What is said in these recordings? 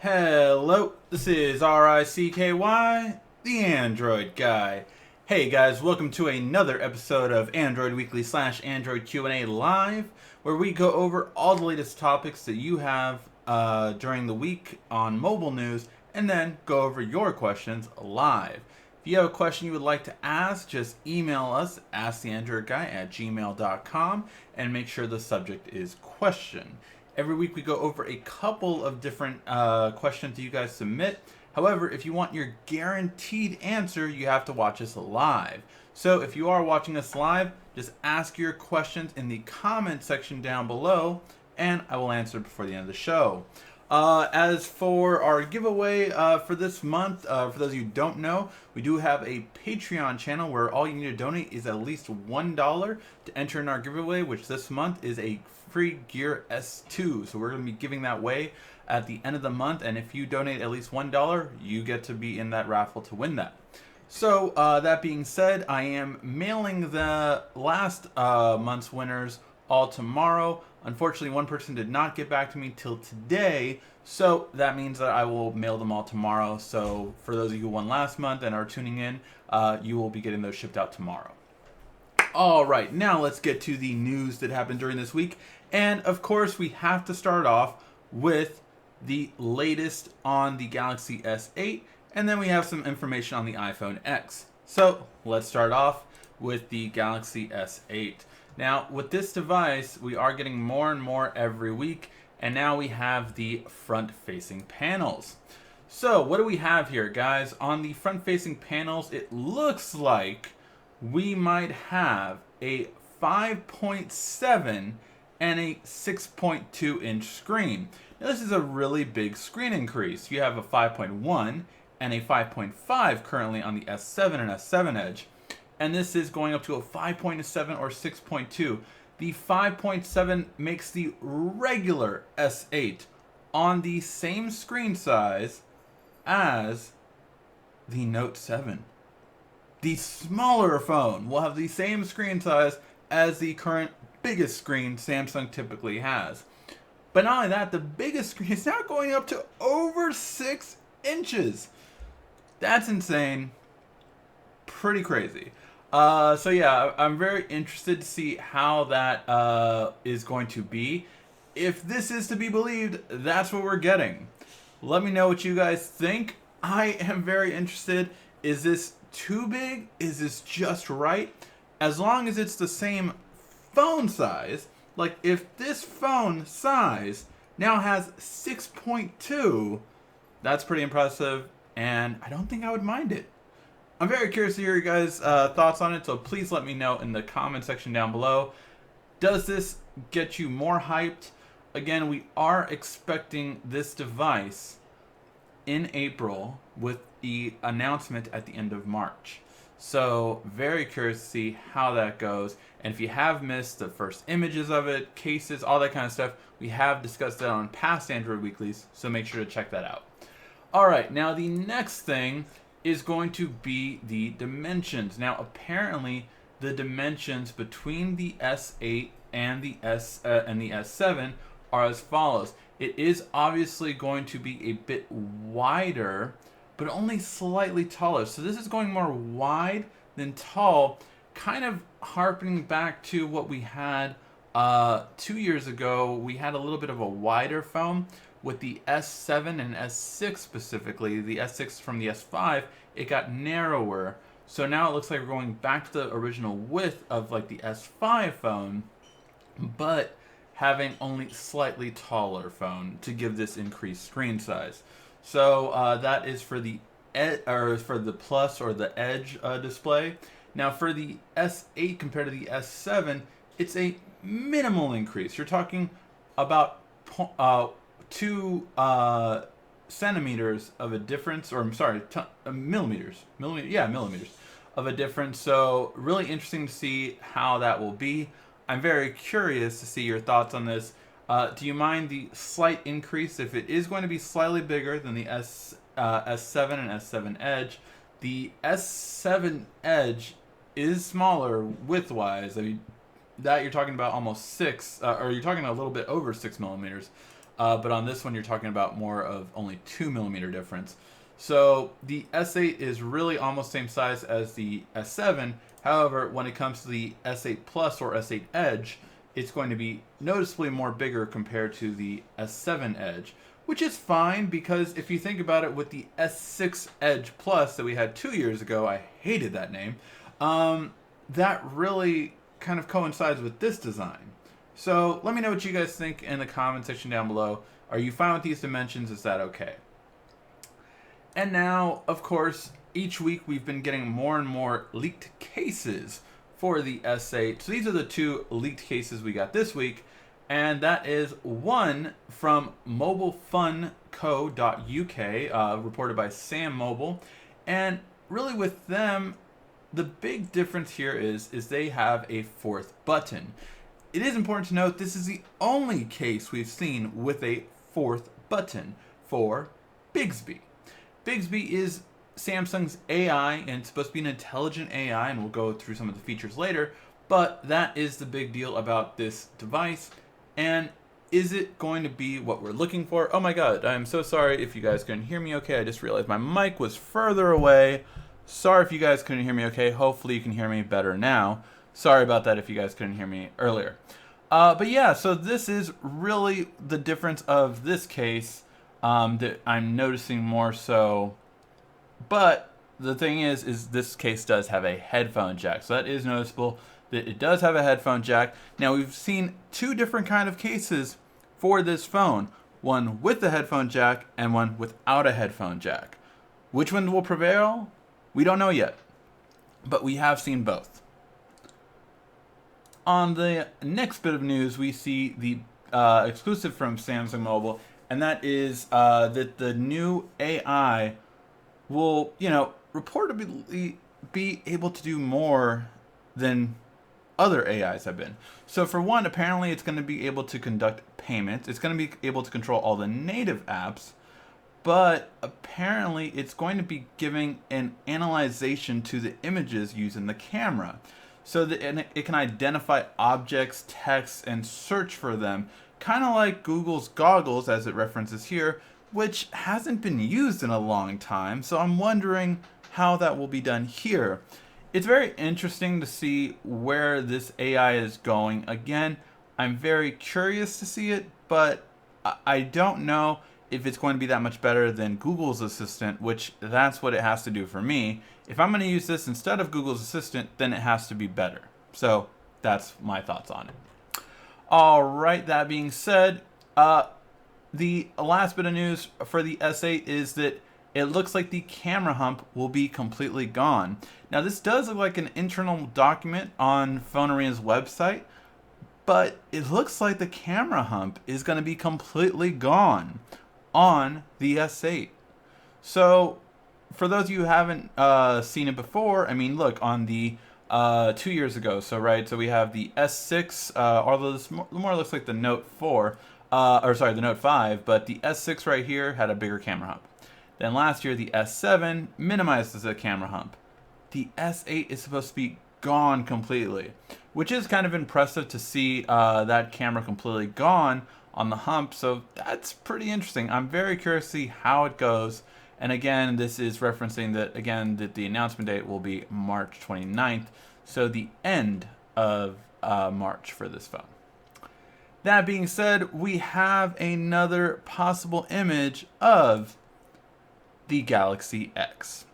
Hello, this is RICKY, the Android Guy. Hey guys, welcome to another episode of Android Weekly / Android Q&A Live, where we go over all the latest topics that you have during the week on mobile news, and then go over your questions live. If you have a question you would like to ask, just email us, asktheandroidguy@gmail.com, and make sure the subject is question. Every week we go over a couple of different questions that you guys submit. However, if you want your guaranteed answer, you have to watch us live. So if you are watching us live, just ask your questions in the comment section down below, and I will answer before the end of the show. As for our giveaway for this month, for those of you who don't know, we do have a Patreon channel where all you need to donate is at least $1 to enter in our giveaway, which this month is a free Gear S2. So we're going to be giving that away at the end of the month, and if you donate at least $1, you get to be in that raffle to win that. So that being said, I am mailing the last month's winners all tomorrow. Unfortunately, one person did not get back to me till today, so that means that I will mail them all tomorrow. So for those of you who won last month and are tuning in, you will be getting those shipped out tomorrow. All right, now let's get to the news that happened during this week. And of course, we have to start off with the latest on the Galaxy S8, and then we have some information on the iPhone X. So let's start off with the Galaxy S8. Now, with this device, we are getting more and more every week, and now we have the front-facing panels. So what do we have here, guys? On the front-facing panels, it looks like we might have a 5.7 and a 6.2 inch screen. Now this is a really big screen increase. You have a 5.1 and a 5.5 currently on the S7 and S7 Edge, and this is going up to a 5.7 or 6.2. The 5.7 makes the regular S8 on the same screen size as the Note 7. The smaller phone will have the same screen size as the current biggest screen Samsung typically has. But not only that, the biggest screen is now going up to over 6 inches. That's insane. Pretty crazy. So yeah, I'm very interested to see how that is going to be. If this is to be believed, that's what we're getting. Let me know what you guys think. I am very interested. Is this too big? Is this just right? As long as it's the same phone size, like if this phone size now has 6.2, that's pretty impressive, and I don't think I would mind it. I'm very curious to hear your guys' thoughts on it, so please let me know in the comment section down below. Does this get you more hyped? Again, we are expecting this device in April with the announcement at the end of March. So very curious to see how that goes. And if you have missed the first images of it, cases, all that kind of stuff, we have discussed that on past Android Weeklies, so make sure to check that out. Alright, now the next thing is going to be the dimensions. Now apparently the dimensions between the S8 and the S7 are as follows. It is obviously going to be a bit wider, but only slightly taller. So this is going more wide than tall, kind of harping back to what we had 2 years ago. We had a little bit of a wider phone with the S7 and S6 specifically. The S6 from the S5, it got narrower. So now it looks like we're going back to the original width of like the S5 phone, but having only slightly taller phone to give this increased screen size. So that is for the for the Plus or the Edge display. Now for the S8 compared to the S7, it's a minimal increase. You're talking about 2 centimeters of a difference, or I'm sorry, millimeters of a difference. So really interesting to see how that will be. I'm very curious to see your thoughts on this. Do you mind the slight increase if it is going to be slightly bigger than the S7 and S7 Edge? The S7 Edge is smaller width-wise. I mean, that you're talking about almost 6, or you're talking a little bit over 6 millimeters. but on this one you're talking about more of only 2 millimeter difference. So the S8 is really almost same size as the S7. However, when it comes to the S8 Plus or S8 Edge, it's going to be noticeably more bigger compared to the S7 Edge, which is fine because if you think about it, with the S6 Edge Plus that we had 2 years ago, I hated that name, that really kind of coincides with this design. So let me know what you guys think in the comment section down below. Are you fine with these dimensions? Is that okay? And now, of course, each week we've been getting more and more leaked cases for the S8. So these are the two leaked cases we got this week. And that is one from mobilefunco.uk, reported by Sam Mobile. And really with them, the big difference here is they have a fourth button. It is important to note this is the only case we've seen with a fourth button for Bixby. Bixby is Samsung's AI, and it's supposed to be an intelligent AI, and we'll go through some of the features later, but that is the big deal about this device. And is it going to be what we're looking for? Oh my god, I'm so sorry if you guys couldn't hear me okay. I just realized my mic was further away. Sorry if you guys couldn't hear me okay. Hopefully you can hear me better now. Sorry about that if you guys couldn't hear me earlier. But yeah, so this is really the difference of this case that I'm noticing more so. But the thing is this case does have a headphone jack. So that is noticeable that it does have a headphone jack. Now we've seen two different kind of cases for this phone. One with the headphone jack and one without a headphone jack. Which one will prevail? We don't know yet. But we have seen both. On the next bit of news, we see the exclusive from Samsung Mobile, and that is that the new AI will, reportedly be able to do more than other AIs have been. So for one, apparently it's going to be able to conduct payments. It's going to be able to control all the native apps, but apparently it's going to be giving an analyzation to the images used in the camera. So that it can identify objects, texts, and search for them, kind of like Google's goggles, as it references here, which hasn't been used in a long time. So I'm wondering how that will be done here. It's very interesting to see where this AI is going. Again, I'm very curious to see it, but I don't know if it's going to be that much better than Google's Assistant, which that's what it has to do for me. If I'm going to use this instead of Google's Assistant, then it has to be better. So that's my thoughts on it. All right, that being said, the last bit of news for the S8 is that it looks like the camera hump will be completely gone. Now this does look like an internal document on Phone Arena's website, but it looks like the camera hump is going to be completely gone on the S8. So for those of you who haven't seen it before, I mean, look, on the 2 years ago, so we have the S6, although this more looks like the Note 4, the Note 5, but the S6 right here had a bigger camera hump. Then last year, the S7 minimizes the camera hump. The S8 is supposed to be gone completely, which is kind of impressive to see that camera completely gone on the hump. So that's pretty interesting. I'm very curious to see how it goes. And again, this is referencing that, that the announcement date will be March 29th. So the end of March for this phone. That being said, we have another possible image of the Galaxy X.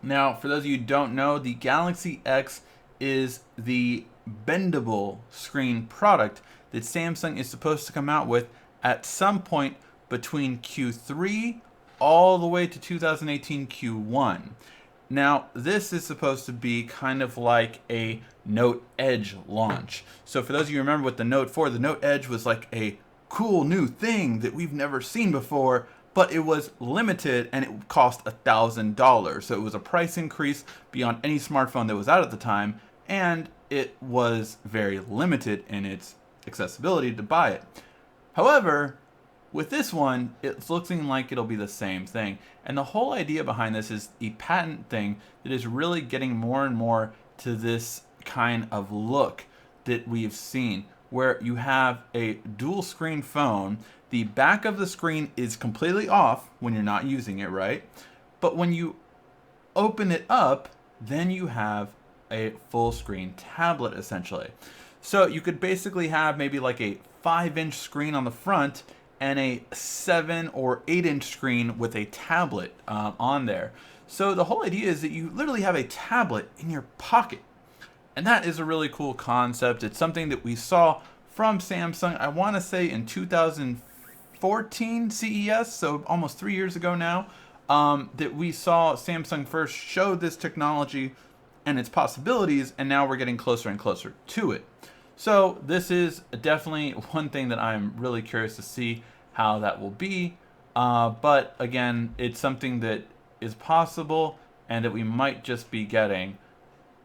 Now, for those of you who don't know, the Galaxy X is the bendable screen product that Samsung is supposed to come out with at some point between Q3 all the way to 2018 Q1. Now, this is supposed to be kind of like a Note Edge launch. So for those of you who remember with the Note 4, the Note Edge was like a cool new thing that we've never seen before, but it was limited and it cost $1,000. So it was a price increase beyond any smartphone that was out at the time, and it was very limited in its accessibility to buy it. However, with this one, it's looking like it'll be the same thing. And the whole idea behind this is the patent thing that is really getting more and more to this kind of look that we've seen, where you have a dual screen phone the back of the screen is completely off when you're not using it, right? But when you open it up, then you have a full screen tablet essentially. So you could basically have maybe like a 5-inch screen on the front and a 7 or 8-inch screen with a tablet on there. So the whole idea is that you literally have a tablet in your pocket. And that is a really cool concept. It's something that we saw from Samsung, I want to say in 2014 CES, so almost 3 years ago now, that we saw Samsung first show this technology and its possibilities, and now we're getting closer and closer to it. So this is definitely one thing that I'm really curious to see how that will be. But again, it's something that is possible and that we might just be getting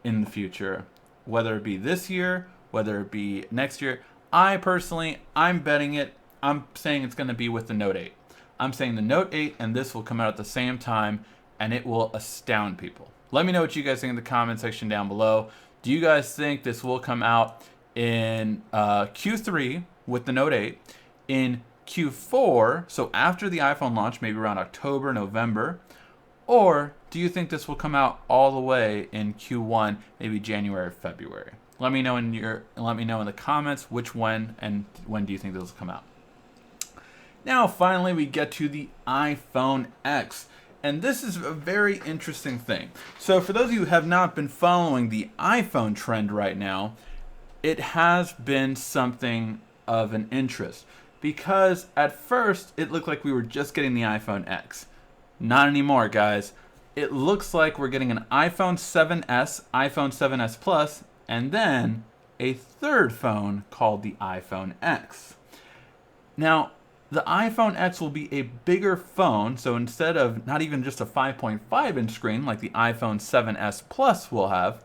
in the future, whether it be this year, whether it be next year. I'm betting it. I'm saying it's going to be with the Note 8. I'm saying the Note 8 and this will come out at the same time, and it will astound people. Let me know what you guys think in the comment section down below. Do you guys think this will come out in Q3 with the Note 8, in Q4, so after the iPhone launch, maybe around October, November, or do you think this will come out all the way in Q1, maybe January or February? Let me know in the comments when do you think this will come out. Now finally we get to the iPhone X. And this is a very interesting thing. So for those of you who have not been following the iPhone trend right now, it has been something of an interest. Because at first, it looked like we were just getting the iPhone X. Not anymore, guys. It looks like we're getting an iPhone 7S, iPhone 7S Plus, and then a third phone called the iPhone X. Now, the iPhone X will be a bigger phone, so instead of not even just a 5.5-inch screen like the iPhone 7S Plus will have,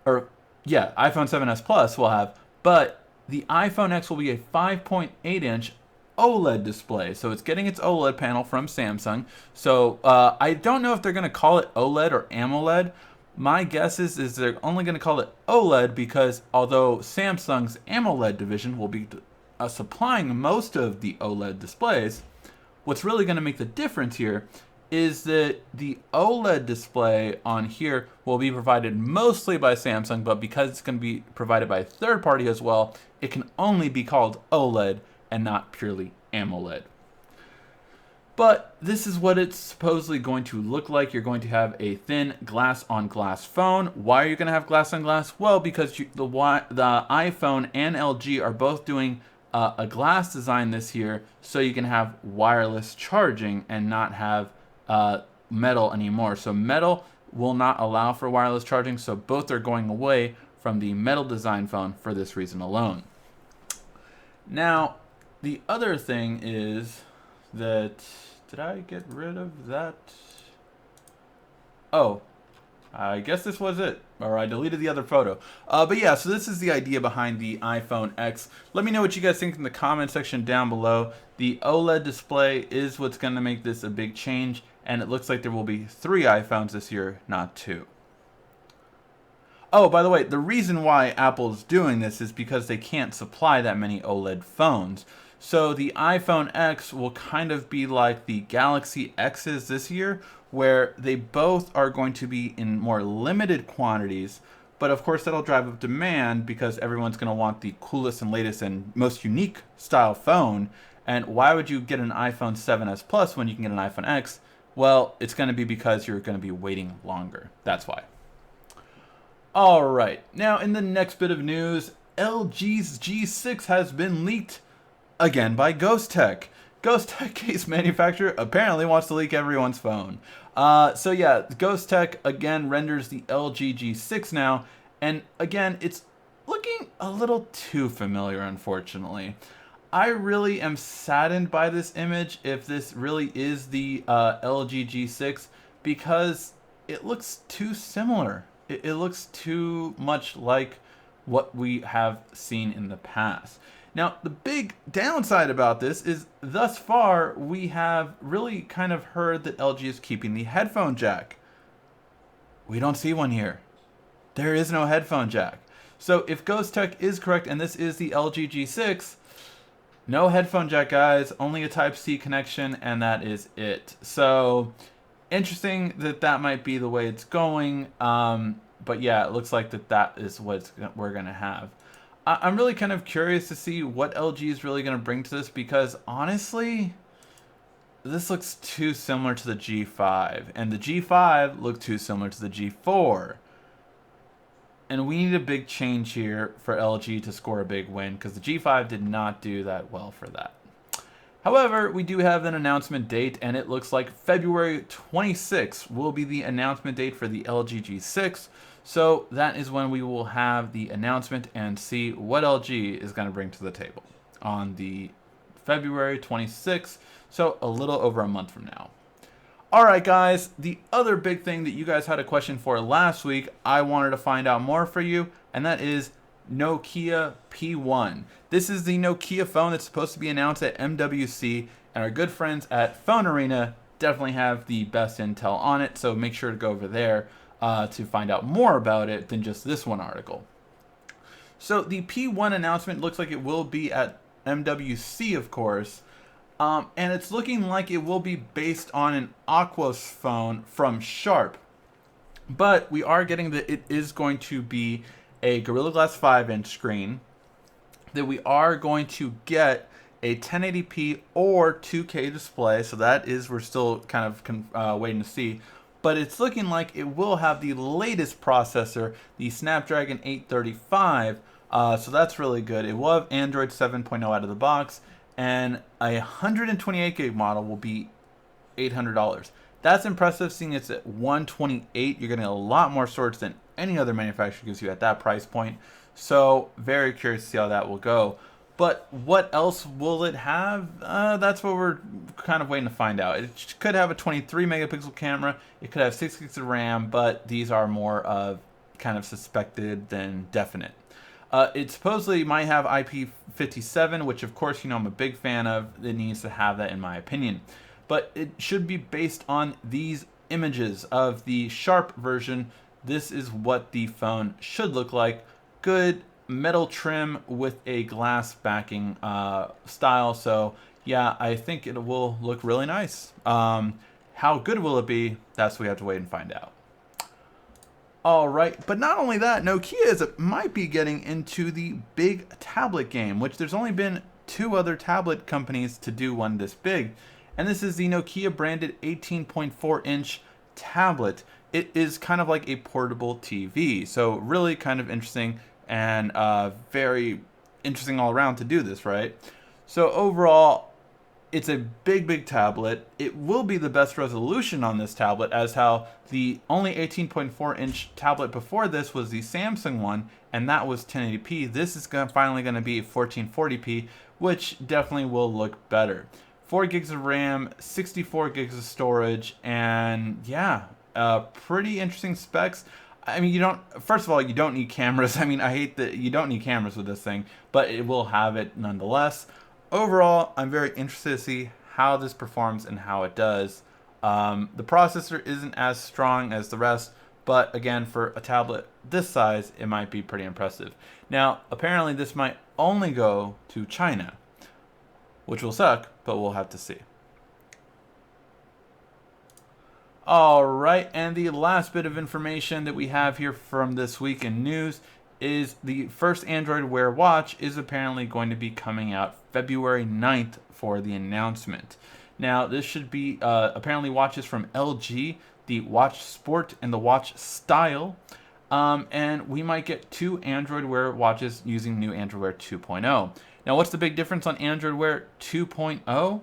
iPhone 7S Plus will have, but the iPhone X will be a 5.8-inch OLED display. So it's getting its OLED panel from Samsung. So I don't know if they're going to call it OLED or AMOLED. My guess is they're only going to call it OLED because although Samsung's AMOLED division will be supplying most of the OLED displays, what's really going to make the difference here is that the OLED display on here will be provided mostly by Samsung, but because it's going to be provided by a third party as well, it can only be called OLED and not purely AMOLED. But this is what it's supposedly going to look like. You're going to have a thin glass-on-glass phone. Why are you going to have glass-on-glass? Well, because the iPhone and LG are both doing a glass design this year, so you can have wireless charging and not have metal anymore. So metal will not allow for wireless charging, so both are going away from the metal design phone for this reason alone. Now, the other thing is that, did I get rid of that? Oh, I guess this was it, or I deleted the other photo. But yeah, so this is the idea behind the iPhone X. Let me know what you guys think in the comment section down below. The OLED display is what's going to make this a big change, and it looks like there will be 3 iPhones this year, not 2. Oh, by the way, the reason why Apple's doing this is because they can't supply that many OLED phones. So the iPhone X will kind of be like the Galaxy X's this year, where they both are going to be in more limited quantities, but of course that'll drive up demand because everyone's going to want the coolest and latest and most unique style phone. And why would you get an iPhone 7S Plus when you can get an iPhone X? Well, it's going to be because you're going to be waiting longer. That's why. All right, now in the next bit of news, LG's G6 has been leaked again by Ghost Tech. Ghost Tech case manufacturer apparently wants to leak everyone's phone. So yeah, Ghost Tech again renders the LG G6 now, and again, it's looking a little too familiar, unfortunately. I really am saddened by this image if this really is the LG G6 because it looks too similar. It looks too much like what we have seen in the past. Now, the big downside about this is thus far we have really kind of heard that LG is keeping the headphone jack. We don't see one here. There is no headphone jack. So if Ghost Tech is correct and this is the LG G6, No headphone jack, guys. Only a Type-C connection, and that is it. So, interesting that that might be the way it's going. But yeah, it looks like that is what we're going to have. I'm really kind of curious to see what LG is really going to bring to this because, honestly, this looks too similar to the G5. And the G5 looked too similar to the G4. And we need a big change here for LG to score a big win because the G5 did not do that well for that. However, we do have an announcement date, and it looks like February 26th will be the announcement date for the LG G6. So that is when we will have the announcement and see what LG is going to bring to the table on the February 26th. So a little over a month from now. All right, guys, the other big thing that you guys had a question for last week, I wanted to find out more for you, and that is Nokia P1. This is the Nokia phone that's supposed to be announced at MWC, and our good friends at Phone Arena definitely have the best intel on it, so make sure to go over there to find out more about it than just this one article. So the P1 announcement looks like it will be at MWC, of course, and it's looking like it will be based on an Aquos phone from Sharp. But we are getting that it is going to be a Gorilla Glass 5-inch screen, that we are going to get a 1080p or 2K display. So that is, we're still kind of waiting to see. But it's looking like it will have the latest processor, the Snapdragon 835. So that's really good. It will have Android 7.0 out of the box. And a 128 gig model will be $800. That's impressive, seeing it's at 128. You're getting a lot more storage than any other manufacturer gives you at that price point. So very curious to see how that will go. But what else will it have? That's what we're kind of waiting to find out. It could have a 23 megapixel camera. It could have 6 gigs of RAM, but these are more of kind of suspected than definite. It supposedly might have IP57, which of course, you know, I'm a big fan of. It needs to have that in my opinion. But it should be based on these images of the Sharp version. This is what the phone should look like. Good metal trim with a glass backing style. So yeah, I think it will look really nice. How good will it be? That's what we have to wait and find out. All right, but not only that, Nokia might be getting into the big tablet game, which there's only been 2 other tablet companies to do one this big. And this is the Nokia branded 18.4-inch tablet. It is kind of like a portable TV. So really kind of interesting and very interesting all around to do this, right? So overall, it's a big tablet. It will be the best resolution on this tablet, as how the only 18.4-inch tablet before this was the Samsung one, and that was 1080p. This is finally going to be 1440p, which definitely will look better. 4 gigs of RAM, 64 gigs of storage, and yeah, pretty interesting specs. I mean, first of all, you don't need cameras. I mean, I hate that you don't need cameras with this thing, but it will have it nonetheless. Overall, I'm very interested to see how this performs and how it does. The processor isn't as strong as the rest, but again, for a tablet this size, it might be pretty impressive. Now, apparently this might only go to China, which will suck, but we'll have to see. All right, and the last bit of information that we have here from this week in news is the first Android Wear watch is apparently going to be coming out February 9th for the announcement. Now, this should be apparently watches from LG, the Watch Sport and the Watch Style. And we might get 2 Android Wear watches using new Android Wear 2.0. Now, what's the big difference on Android Wear 2.0?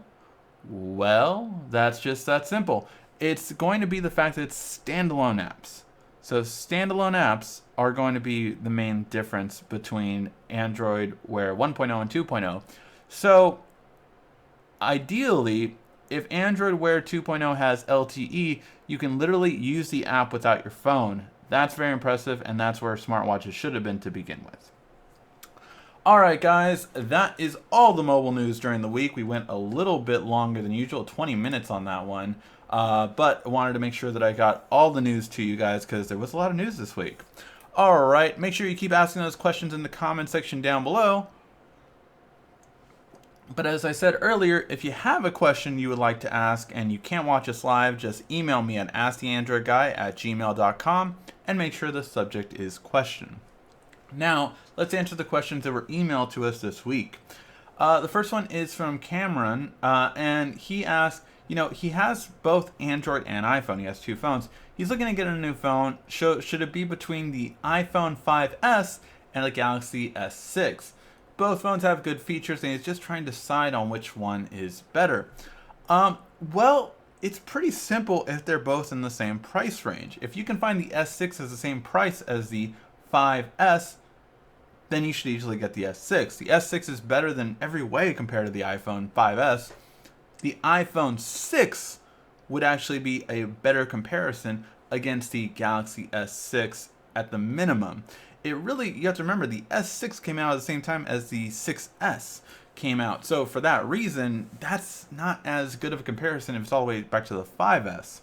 Well, that's just that simple. It's going to be the fact that it's standalone apps. So standalone apps are going to be the main difference between Android Wear 1.0 and 2.0. So ideally, if Android Wear 2.0 has LTE, you can literally use the app without your phone. That's very impressive, and that's where smartwatches should have been to begin with. Alright guys, that is all the mobile news during the week. We went a little bit longer than usual, 20 minutes on that one. But I wanted to make sure that I got all the news to you guys because there was a lot of news this week. Alright, make sure you keep asking those questions in the comment section down below. But as I said earlier, if you have a question you would like to ask and you can't watch us live, just email me at asktheandroidguy@gmail.com and make sure the subject is question. Now, let's answer the questions that were emailed to us this week. The first one is from Cameron, and he asked, he has both Android and iPhone. He has two phones. He's looking to get a new phone. Should it be between the iPhone 5S and the Galaxy S6? Both phones have good features, and he's just trying to decide on which one is better. Well, it's pretty simple if they're both in the same price range. If you can find the S6 as the same price as the 5S, then you should easily get the S6. The S6 is better than every way compared to the iPhone 5S. The iPhone 6 would actually be a better comparison against the Galaxy S6 at the minimum. You have to remember, the S6 came out at the same time as the 6S came out. So for that reason, that's not as good of a comparison if it's all the way back to the 5S.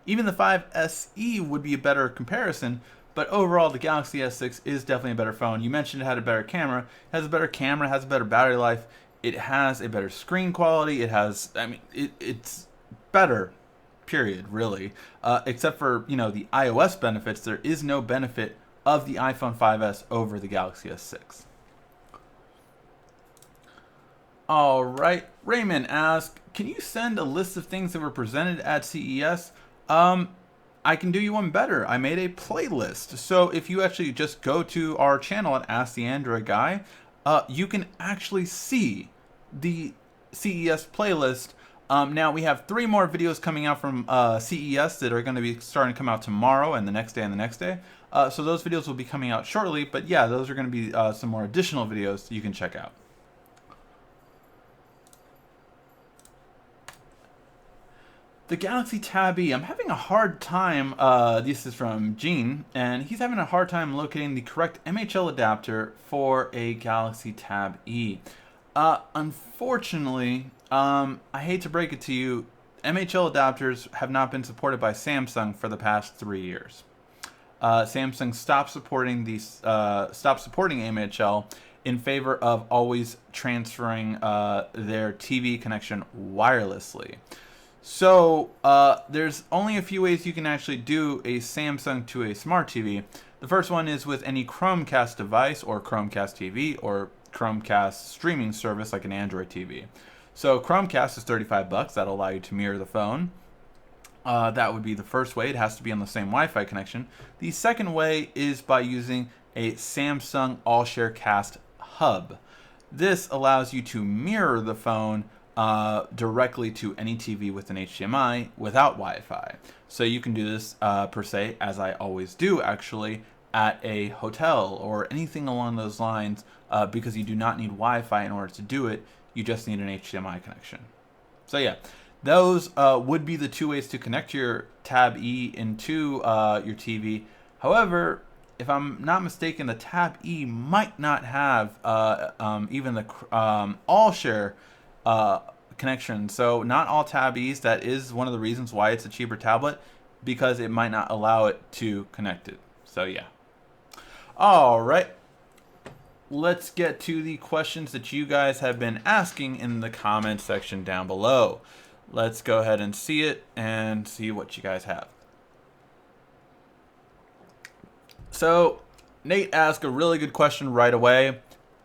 Even the 5SE would be a better comparison, but overall, the Galaxy S6 is definitely a better phone. You mentioned it had a better camera. It has a better camera, has a better battery life. It has a better screen quality. It's better, period, really. Except for, the iOS benefits, there is no benefit of the iPhone 5S over the Galaxy S6. All right, Raymond asked, can you send a list of things that were presented at CES? I can do you one better. I made a playlist. So if you actually just go to our channel at Ask the Android Guy, you can actually see the CES playlist. Now we have 3 more videos coming out from CES that are going to be starting to come out tomorrow and the next day and the next day. So those videos will be coming out shortly. But yeah, those are going to be some more additional videos you can check out. The Galaxy Tab E. I'm having a hard time, this is from Gene, and he's having a hard time locating the correct MHL adapter for a Galaxy Tab E. Unfortunately, I hate to break it to you, MHL adapters have not been supported by Samsung for the past 3 years. Samsung stopped supporting MHL in favor of always transferring their TV connection wirelessly. So there's only a few ways you can actually do a Samsung to a smart TV. The first one is with any Chromecast device or Chromecast TV or Chromecast streaming service like an Android TV. So Chromecast is $35. That'll allow you to mirror the phone. That would be the first way. It has to be on the same Wi-Fi connection. The second way is by using a Samsung AllShareCast hub. This allows you to mirror the phone directly to any TV with an HDMI without Wi-Fi. So you can do this per se, as I always do actually, at a hotel or anything along those lines, because you do not need Wi-Fi in order to do it. You just need an HDMI connection. So yeah, those would be the 2 ways to connect your Tab E into your TV. However, if I'm not mistaken, the Tab E might not have even the AllShare connection. So not all Tab Es. That is one of the reasons why it's a cheaper tablet, because it might not allow it to connect it. So yeah. All right. Let's get to the questions that you guys have been asking in the comment section down below. Let's go ahead and see it and see what you guys have. So Nate asked a really good question right away.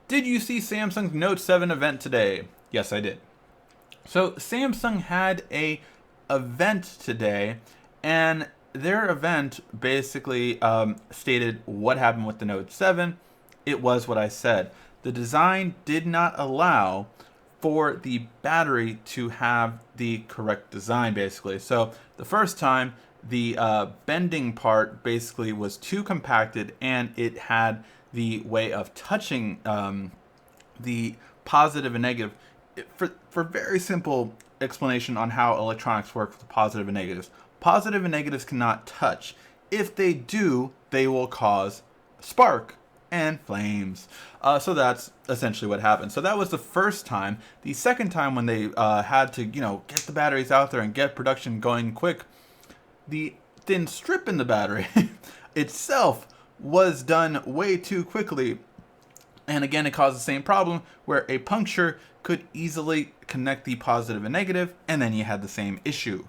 Did you see Samsung's Note 7 event today? Yes, I did. So Samsung had a event today, and their event basically stated what happened with the Note 7. It was what I said. The design did not allow for the battery to have the correct design, basically. So the first time, the bending part basically was too compacted, and it had the way of touching the positive and negative. For very simple explanation on how electronics work with positive and negatives. Positive and negatives cannot touch. If they do, they will cause spark and flames. So that's essentially what happened. So that was the first time. The second time, when they had to, get the batteries out there and get production going quick, the thin strip in the battery itself was done way too quickly. And again, it caused the same problem where a puncture could easily connect the positive and negative, and then you had the same issue.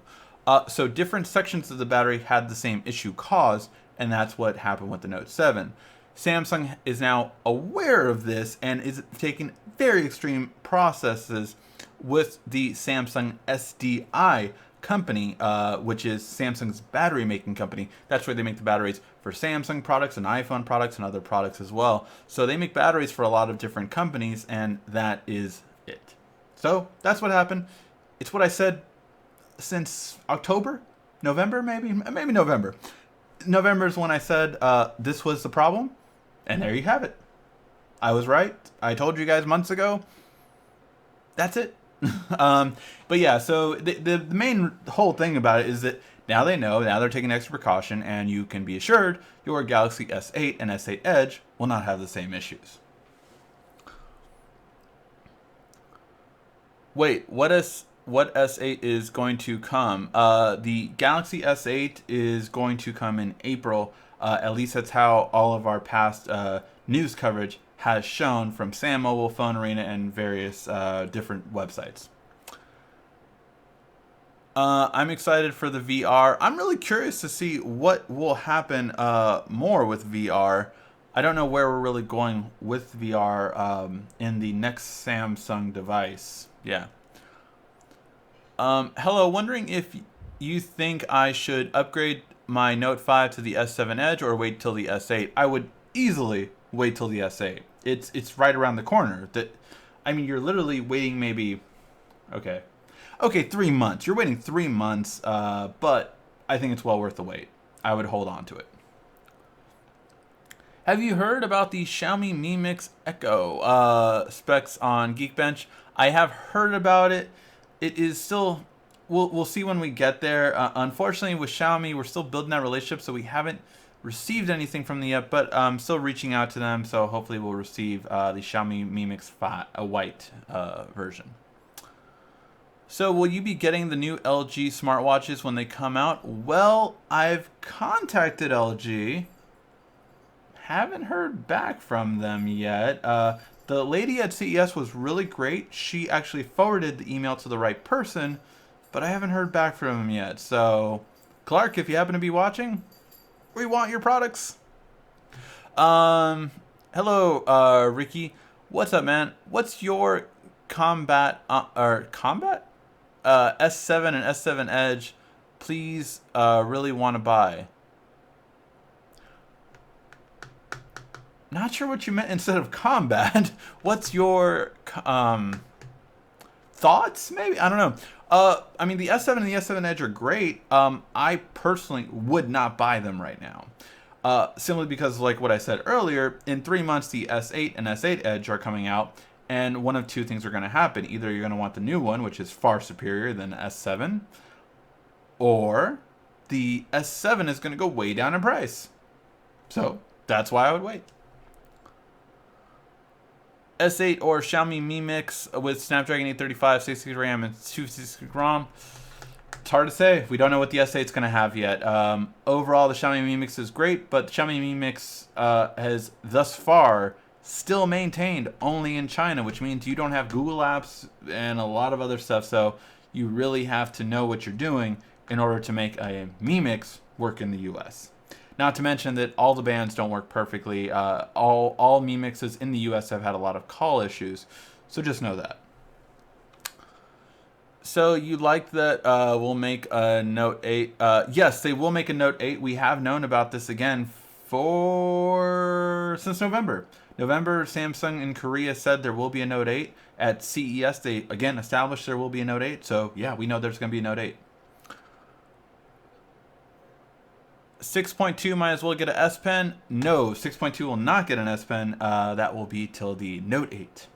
So different sections of the battery had the same issue caused, and that's what happened with the Note 7. Samsung is now aware of this and is taking very extreme processes with the Samsung SDI company, which is Samsung's battery making company. That's where they make the batteries for Samsung products and iPhone products and other products as well. So they make batteries for a lot of different companies, and that is it. So that's what happened. It's what I said since October, November, maybe November. November is when I said this was the problem, and there you have it. I was right. I told you guys months ago. That's it. But yeah, so the main whole thing about it is that now they know, now they're taking extra precaution, and you can be assured your Galaxy S8 and S8 Edge will not have the same issues. Wait, what S8 is going to come? The Galaxy S8 is going to come in April. At least that's how all of our past news coverage has shown from Sam Mobile, Phone Arena, and various different websites. I'm excited for the VR. I'm really curious to see what will happen more with VR. I don't know where we're really going with VR in the next Samsung device. Yeah. Hello, wondering if you think I should upgrade my Note 5 to the S7 Edge or wait till the S8. I would easily wait till the S8. It's right around the corner. I mean, you're literally waiting maybe, okay, 3 months. You're waiting 3 months, but I think it's well worth the wait. I would hold on to it. Have you heard about the Xiaomi Mi Mix Echo specs on Geekbench? I have heard about it. It is still, we'll see when we get there. Unfortunately, with Xiaomi, we're still building that relationship, so we haven't received anything from them yet, but I'm still reaching out to them, so hopefully we'll receive the Xiaomi Mi Mix white version. So will you be getting the new LG smartwatches when they come out? Well, I've contacted LG. Haven't heard back from them yet. The lady at CES was really great. She actually forwarded the email to the right person, but I haven't heard back from him yet. So, Clark, if you happen to be watching, we want your products. Hello, Ricky. What's up, man? What's your S7 and S7 Edge? Please, really want to buy. Not sure what you meant instead of combat. What's your thoughts? Maybe, I don't know. I mean, the S7 and the S7 Edge are great. I personally would not buy them right now. Simply because, like what I said earlier, in 3 months the S8 and S8 Edge are coming out, and one of two things are going to happen. Either you're going to want the new one, which is far superior than the S7, or the S7 is going to go way down in price. So that's why I would wait. S8 or Xiaomi Mi Mix with Snapdragon 835, 6GB RAM, and 256GB ROM. It's hard to say. We don't know what the S8 is going to have yet. Overall, the Xiaomi Mi Mix is great, but the Xiaomi Mi Mix has thus far still maintained only in China, which means you don't have Google Apps and a lot of other stuff. So you really have to know what you're doing in order to make a Mi Mix work in the US. Not to mention that all the bands don't work perfectly. All Mi Mixes in the US have had a lot of call issues, so just know that. So you like that we'll make a Note 8? Yes, they will make a Note 8. We have known about this again since November. Samsung in Korea said there will be a Note 8. At CES, they again established there will be a Note 8. So yeah, we know there's going to be a Note 8. 6.2 might as well get an S Pen. No, 6.2 will not get an S Pen. That will be till the Note 8.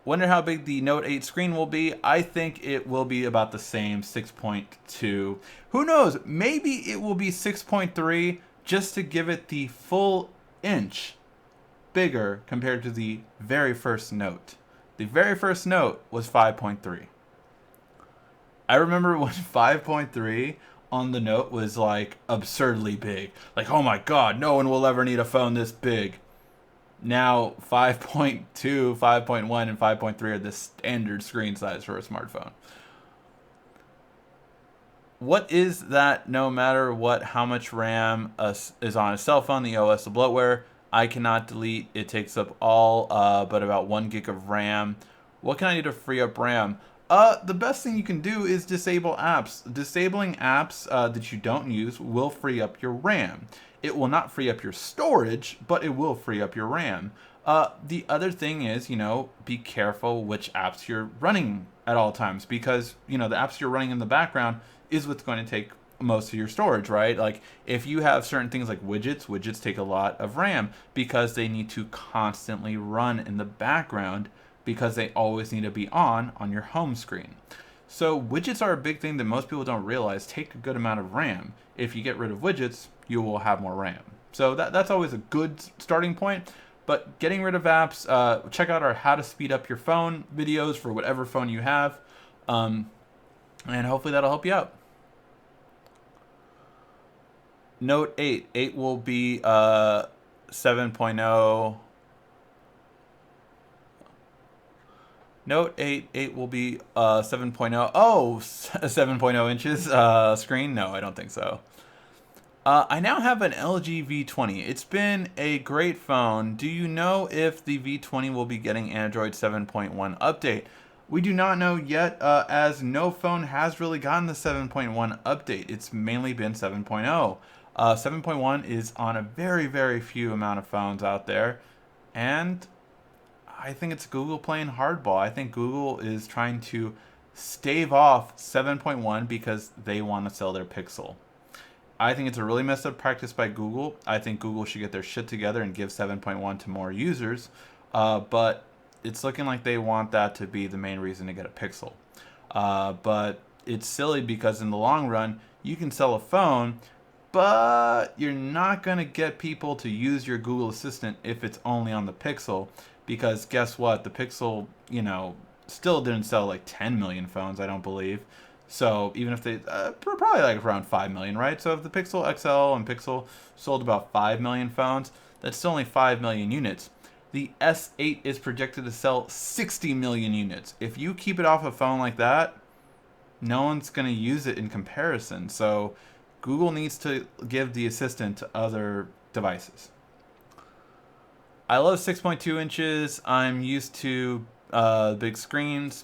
Wonder how big the Note 8 screen will be. I think it will be about the same, 6.2. Who knows? Maybe it will be 6.3 just to give it the full inch bigger compared to the very first Note. The very first Note was 5.3. I remember when 5.3 on the Note was like absurdly big. Like, oh my god, no one will ever need a phone this big. Now 5.2, 5.1, and 5.3 are the standard screen size for a smartphone. What is that? No matter what, how much RAM is on a cell phone, the OS, the bloatware, I cannot delete. It takes up all but about 1 gig of RAM. What can I do to free up RAM? The best thing you can do is disable apps. Disabling apps that you don't use will free up your RAM. It will not free up your storage, but it will free up your RAM. The other thing is, be careful which apps you're running at all times, because, the apps you're running in the background is what's going to take most of your storage, right? Like if you have certain things like widgets take a lot of RAM because they need to constantly run in the background because they always need to be on your home screen. So widgets are a big thing that most people don't realize take a good amount of RAM. If you get rid of widgets, you will have more RAM. So that's always a good starting point. But getting rid of apps, check out our how to speed up your phone videos for whatever phone you have. And hopefully that'll help you out. Note 8. 8 will be 7.0. Note 8. 8 will be 7.0. Oh, 7.0 inches screen? No, I don't think so. I now have an LG V20. It's been a great phone. Do you know if the V20 will be getting Android 7.1 update? We do not know yet, as no phone has really gotten the 7.1 update. It's mainly been 7.0. 7.1 is on a very, very few amount of phones out there, and I think it's Google playing hardball. I think Google is trying to stave off 7.1 because they want to sell their Pixel. I think it's a really messed up practice by Google. I think Google should get their shit together and give 7.1 to more users, but it's looking like they want that to be the main reason to get a Pixel. But it's silly because in the long run, you can sell a phone, but you're not going to get people to use your Google Assistant if it's only on the Pixel, because guess what? The Pixel, still didn't sell like 10 million phones, I don't believe. So even if they, probably like around 5 million, right? So if the Pixel XL and Pixel sold about 5 million phones, that's still only 5 million units. The S8 is projected to sell 60 million units. If you keep it off a phone like that, no one's going to use it in comparison. So Google needs to give the Assistant to other devices. I love 6.2 inches. I'm used to big screens.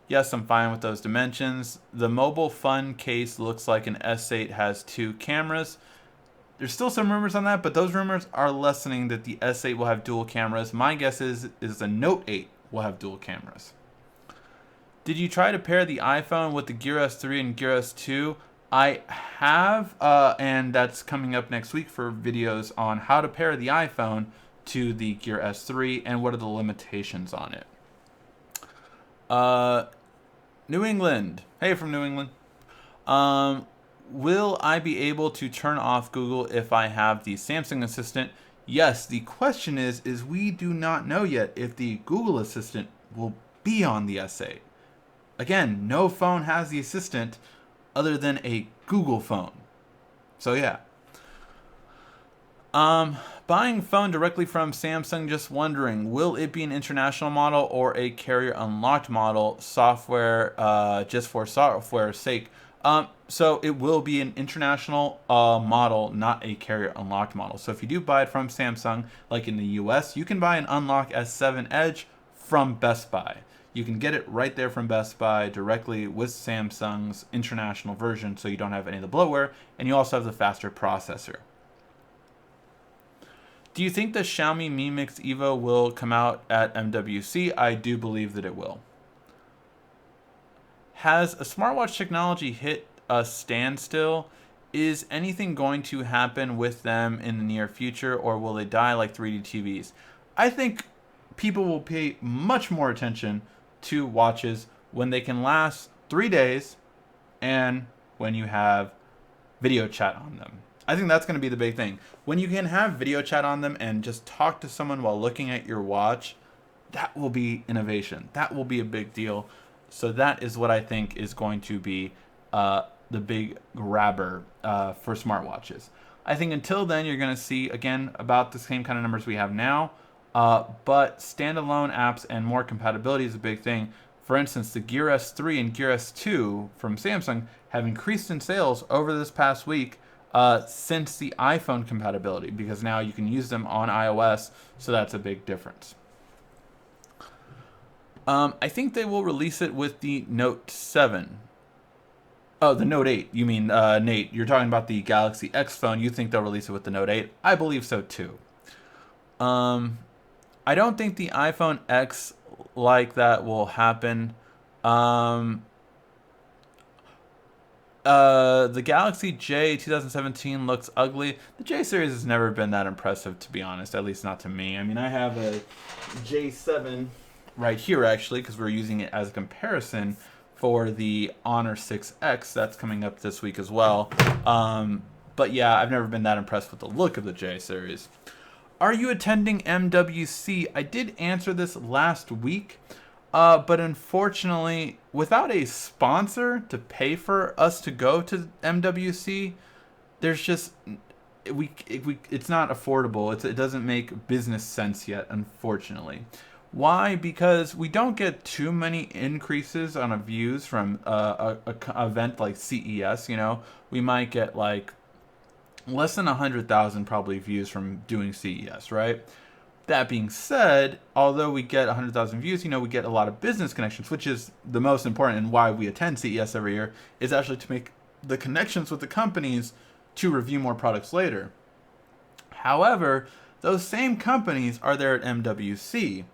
Yes, I'm fine with those dimensions. The Mobile Fun case looks like an S8 has 2 cameras. There's still some rumors on that, but those rumors are lessening that the S8 will have dual cameras. My guess is the Note 8 will have dual cameras. Did you try to pair the iPhone with the Gear S3 and Gear S2? I have, and that's coming up next week for videos on how to pair the iPhone to the Gear S3 and what are the limitations on it. New England. Hey, from New England. Will I be able to turn off Google if I have the Samsung Assistant? Yes, the question is we do not know yet if the Google Assistant will be on the S8. Again, no phone has the Assistant other than a Google phone. So yeah. Buying phone directly from Samsung, just wondering, will it be an international model or a carrier unlocked model, software, just for software's sake? So it will be an international model, not a carrier unlocked model. So if you do buy it from Samsung, like in the US, you can buy an unlock S7 Edge from Best Buy. You can get it right there from Best Buy directly with Samsung's international version, so you don't have any of the bloatware, and you also have the faster processor. Do you think the Xiaomi Mi Mix Evo will come out at MWC? I do believe that it will. Has a smartwatch technology hit a standstill? Is anything going to happen with them in the near future, or will they die like 3D TVs? I think people will pay much more attention to watches when they can last 3 days and when you have video chat on them. I think that's going to be the big thing. When you can have video chat on them and just talk to someone while looking at your watch, that will be innovation. That will be a big deal. So that is what I think is going to be the big grabber for smartwatches. I think until then, you're going to see, again, about the same kind of numbers we have now. But standalone apps and more compatibility is a big thing. For instance, the Gear S3 and Gear S2 from Samsung have increased in sales over this past week since the iPhone compatibility, because now you can use them on iOS, so that's a big difference. I think they will release it with the Note 7. Oh, the Note 8. You mean, Nate, you're talking about the Galaxy X phone. You think they'll release it with the Note 8? I believe so, too. I don't think the iPhone X like that will happen. The Galaxy J 2017 looks ugly. The J series has never been that impressive, to be honest, at least not to me. I mean, I have a J7 right here, actually, because we're using it as a comparison for the Honor 6X. That's coming up this week as well. But yeah, I've never been that impressed with the look of the J series. Are you attending MWC? I did answer this last week, but unfortunately, without a sponsor to pay for us to go to MWC, there's just it's not affordable. It doesn't make business sense yet, unfortunately. Why? Because we don't get too many increases on views from a event like CES. You know, we might get like less than 100,000 probably views from doing CES, right? That being said, although we get 100,000 views, you know, we get a lot of business connections, which is the most important, and why we attend CES every year is actually to make the connections with the companies to review more products later. However, those same companies are there at MWC,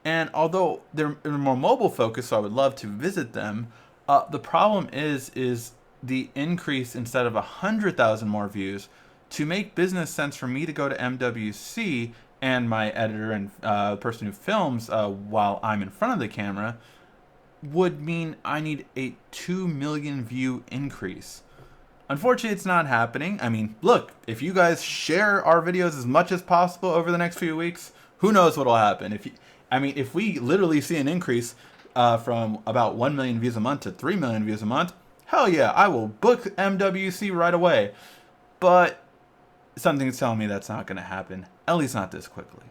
and although they're more mobile focused, so I would love to visit them, the problem is the increase instead of 100,000 more views. To make business sense for me to go to MWC and my editor and person who films while I'm in front of the camera would mean I need a 2 million view increase. Unfortunately, it's not happening. I mean, look, if you guys share our videos as much as possible over the next few weeks, who knows what will happen. If we literally see an increase from about 1 million views a month to 3 million views a month, hell yeah, I will book MWC right away. But something's telling me that's not going to happen, at least not this quickly.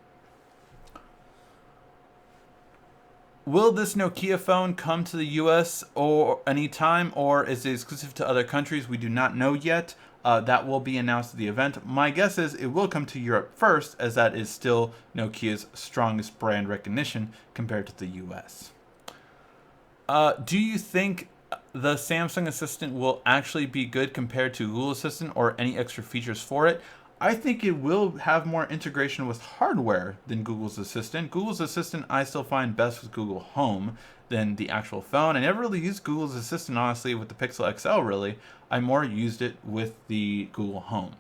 Will this Nokia phone come to the US or anytime, or is it exclusive to other countries? We do not know yet. That will be announced at the event. My guess is it will come to Europe first, as that is still Nokia's strongest brand recognition compared to the US. Do you think the Samsung Assistant will actually be good compared to Google Assistant or any extra features for it? I think it will have more integration with hardware than Google's Assistant. Google's Assistant I still find best with Google Home than the actual phone. I never really used Google's Assistant, honestly, with the Pixel XL, really. I more used it with the Google Home.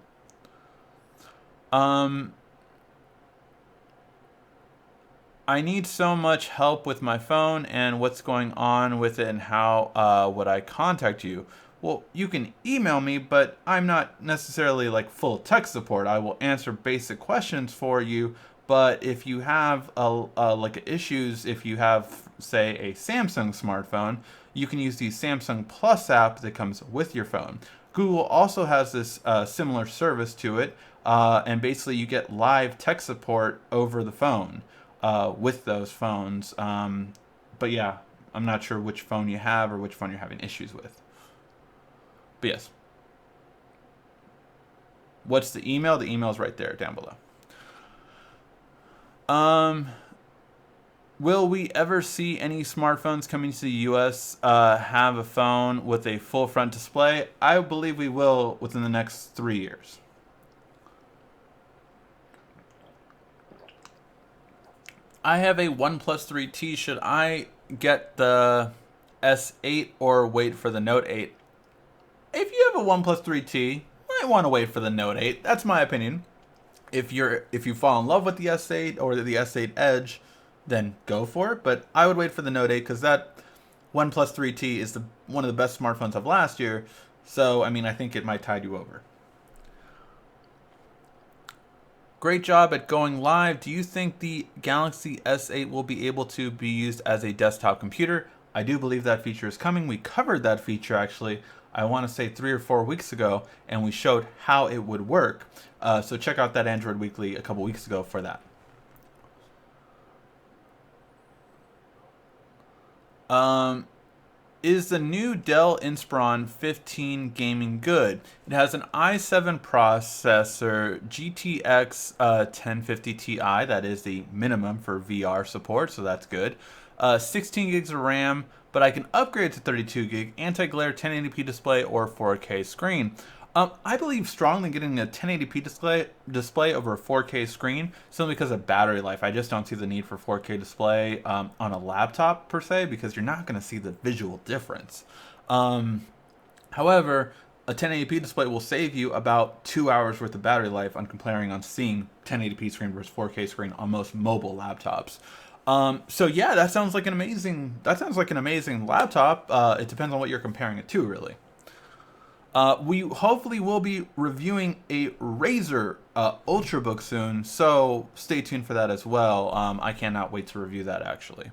I need so much help with my phone and what's going on with it and how would I contact you? Well, you can email me, but I'm not necessarily like full tech support. I will answer basic questions for you, but if you have like issues, if you have, say, a Samsung smartphone, you can use the Samsung Plus app that comes with your phone. Google also has this similar service to it, and basically you get live tech support over the phone with those phones. But yeah, I'm not sure which phone you have or which phone you're having issues with. But yes. What's the email? The email is right there down below. Will we ever see any smartphones coming to the US have a phone with a full front display? I believe we will within the next 3 years. I have a OnePlus 3T. Should I get the S8 or wait for the Note 8? If you have a OnePlus 3T, you might want to wait for the Note 8. That's my opinion. If you fall in love with the S8 or the S8 Edge, then go for it. But I would wait for the Note 8 because that OnePlus 3T is one of the best smartphones of last year. So, I mean, I think it might tide you over. Great job at going live. Do you think the Galaxy S8 will be able to be used as a desktop computer? I do believe that feature is coming. We covered that feature actually, I want to say 3 or 4 weeks ago, and we showed how it would work. So check out that Android Weekly a couple weeks ago for that. Um, is the new Dell Inspiron 15 gaming good? It has an i7 processor, GTX 1050 Ti, that is the minimum for VR support, so that's good. 16 gigs of RAM, but I can upgrade to 32 gig, anti-glare 1080p display or 4K screen. I believe strongly getting a 1080p display over a 4K screen, simply because of battery life. I just don't see the need for 4K display on a laptop per se, because you're not going to see the visual difference. However, a 1080p display will save you about 2 hours worth of battery life on comparing on seeing 1080p screen versus 4K screen on most mobile laptops. So yeah, that sounds like an amazing. That sounds like an amazing laptop. It depends on what you're comparing it to, really. We hopefully will be reviewing a Razer Ultrabook soon, so stay tuned for that as well. I cannot wait to review that, actually.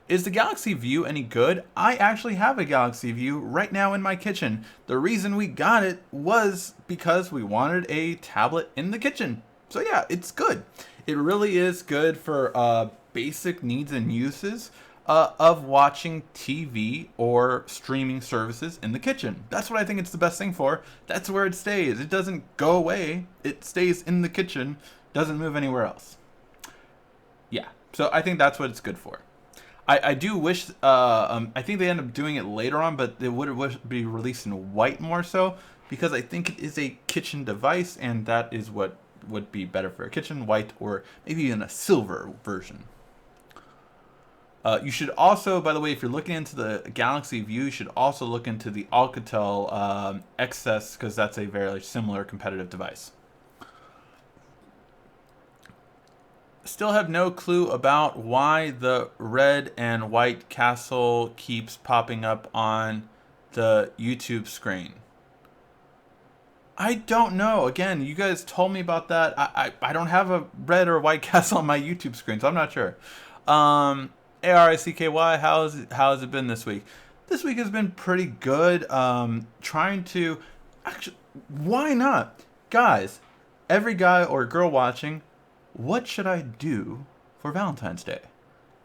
Is the Galaxy View any good? I actually have a Galaxy View right now in my kitchen. The reason we got it was because we wanted a tablet in the kitchen. So yeah, it's good. It really is good for basic needs and uses of watching TV or streaming services in the kitchen. That's what I think it's the best thing for. That's where it stays. It doesn't go away. It stays in the kitchen, doesn't move anywhere else. Yeah, so I think that's what it's good for. I do wish, I think they end up doing it later on, but it would be released in white more so, because I think it is a kitchen device, and that is what would be better for a kitchen, white, or maybe even a silver version. You should also, by the way, if you're looking into the Galaxy View, you should also look into the Alcatel XS, because that's a very similar competitive device. Still have no clue about why the red and white castle keeps popping up on the YouTube screen. I don't know. Again, you guys told me about that. I don't have a red or white castle on my YouTube screen, so I'm not sure. ARICKY, how has it been this week? This week has been pretty good. Trying to actually, why not, guys? Every guy or girl watching, what should I do for Valentine's Day?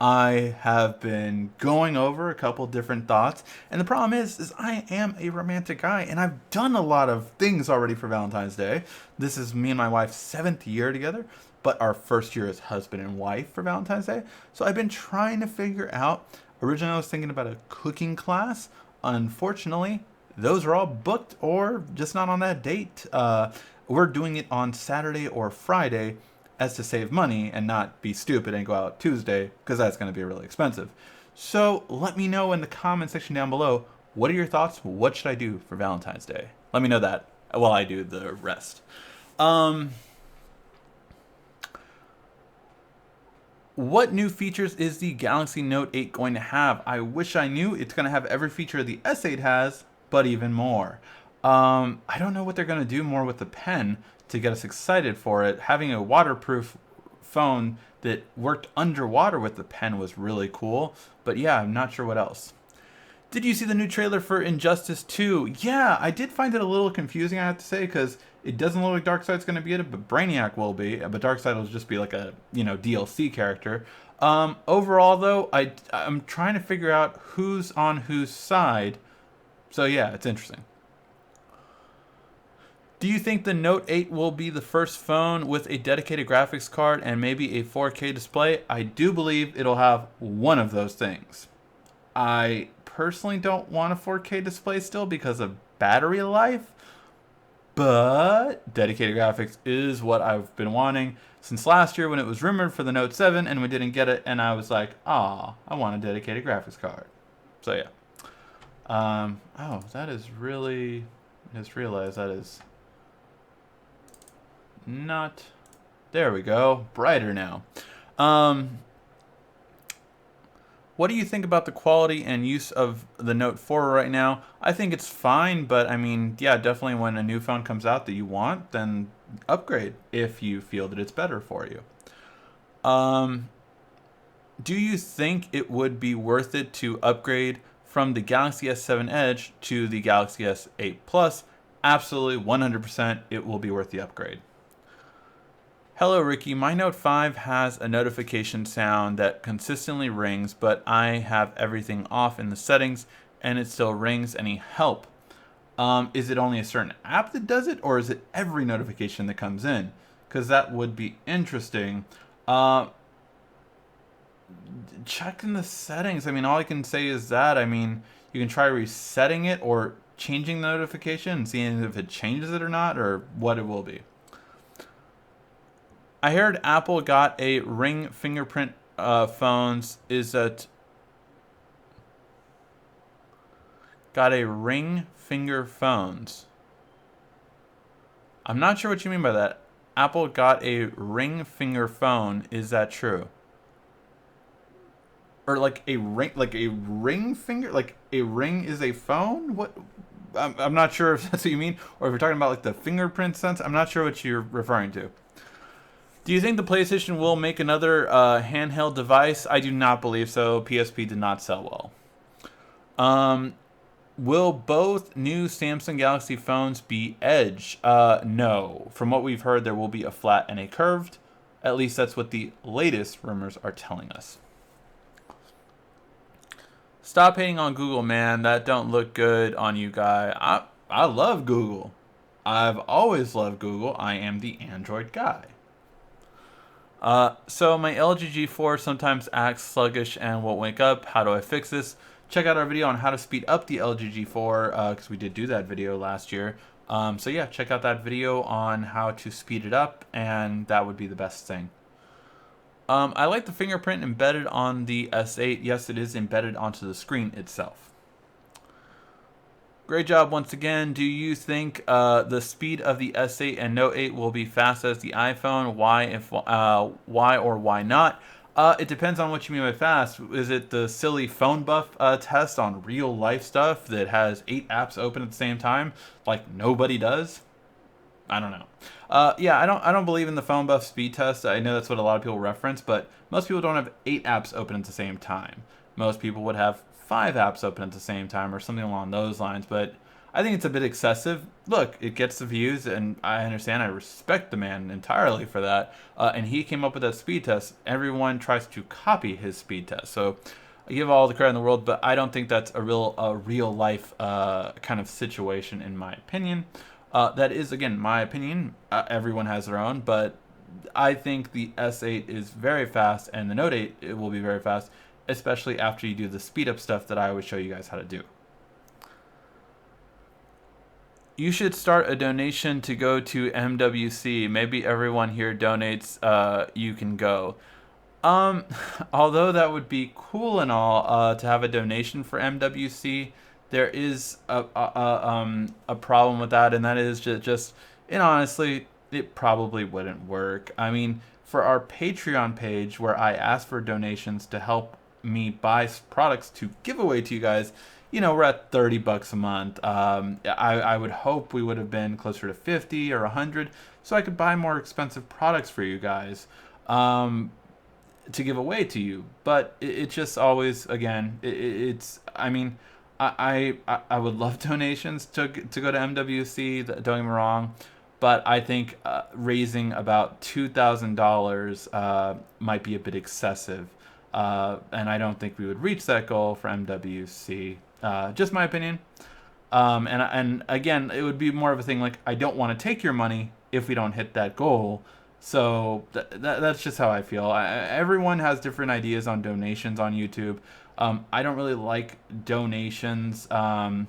I have been going over a couple different thoughts, and the problem is I am a romantic guy, and I've done a lot of things already for Valentine's Day. This is me and my wife's 7th year together, but our first year as husband and wife for Valentine's Day. So I've been trying to figure out. Originally, I was thinking about a cooking class. Unfortunately, those are all booked or just not on that date. We're doing it on Saturday or Friday, as to save money and not be stupid and go out Tuesday, because that's going to be really expensive. So let me know in the comment section down below, what are your thoughts? What should I do for Valentine's Day? Let me know that while I do the rest. What new features is the Galaxy Note 8 going to have? I wish I knew. It's going to have every feature the S8 has, but even more. I don't know what they're going to do more with the pen to get us excited for it. Having a waterproof phone that worked underwater with the pen was really cool. But yeah, I'm not sure what else. Did you see the new trailer for Injustice 2? Yeah, I did find it a little confusing, I have to say, because it doesn't look like Darkseid's going to be in it, but Brainiac will be. But Darkseid will just be like a, DLC character. Overall, though, I'm trying to figure out who's on whose side. So yeah, it's interesting. Do you think the Note 8 will be the first phone with a dedicated graphics card and maybe a 4K display? I do believe it'll have one of those things. I personally don't want a 4K display still because of battery life, but dedicated graphics is what I've been wanting since last year when it was rumored for the Note 7 and we didn't get it, and I was like, I want a dedicated graphics card. So yeah. That is really, I just realized that is not, there we go, brighter now. What do you think about the quality and use of the Note 4 right now? I think it's fine, but I mean, yeah, definitely when a new phone comes out that you want, then upgrade if you feel that it's better for you. Do you think it would be worth it to upgrade from the Galaxy S7 Edge to the Galaxy S8 Plus? Absolutely, 100%, it will be worth the upgrade. Hello, Ricky. My Note 5 has a notification sound that consistently rings, but I have everything off in the settings and it still rings. Any help? Is it only a certain app that does it, or is it every notification that comes in? Because that would be interesting. Check in the settings. I mean, all I can say is that. I mean, you can try resetting it or changing the notification and seeing if it changes it or not, or what it will be. I heard Apple got a ring fingerprint phones. Is that got a ring finger phones? I'm not sure what you mean by that. Apple got a ring finger phone. Is that true? Or like a ring finger, like a ring is a phone? What? I'm not sure if that's what you mean, or if you're talking about like the fingerprint sense. I'm not sure what you're referring to. Do you think the PlayStation will make another handheld device? I do not believe so. PSP did not sell well. Will both new Samsung Galaxy phones be Edge? No. From what we've heard, there will be a flat and a curved. At least that's what the latest rumors are telling us. Stop hating on Google, man. That don't look good on you, guy. I love Google. I've always loved Google. I am the Android guy. So my LG G4 sometimes acts sluggish and won't wake up. How do I fix this? Check out our video on how to speed up the LG G4 because we did do that video last year. So yeah, check out that video on how to speed it up, and that would be the best thing. I like the fingerprint embedded on the S8. Yes, it is embedded onto the screen itself. Great job once again. Do you think the speed of the S8 and Note 8 will be fast as the iPhone? Why or why not? It depends on what you mean by fast. Is it the silly phone buff test on real life stuff that has 8 apps open at the same time, like nobody does? I don't know. Yeah, I don't believe in the phone buff speed test. I know that's what a lot of people reference, but most people don't have 8 apps open at the same time. Most people would have 5 apps open at the same time or something along those lines, but I think it's a bit excessive. Look, it gets the views, and I understand. I respect the man entirely for that. And he came up with that speed test. Everyone tries to copy his speed test. So I give all the credit in the world, but I don't think that's a real life kind of situation, in my opinion. That is, again, my opinion. Everyone has their own, but I think the S8 is very fast, and the Note 8 it will be very fast, especially after you do the speed up stuff that I always show you guys how to do. You should start a donation to go to MWC. Maybe everyone here donates. You can go. Although that would be cool and all to have a donation for MWC, there is a problem with that, and that is just and honestly, it probably wouldn't work. I mean, for our Patreon page where I ask for donations to help me buy products to give away to you guys, you know, we're at $30 a month. I would hope we would have been closer to 50 or 100, so I could buy more expensive products for you guys to give away to you. But it just always, again, it's. I mean, I would love donations to go to MWC. Don't get me wrong, but I think raising about $2,000 might be a bit excessive. And I don't think we would reach that goal for MWC. Just my opinion. And again, it would be more of a thing like, I don't want to take your money if we don't hit that goal. So that's just how I feel. Everyone has different ideas on donations on YouTube. I don't really like donations. I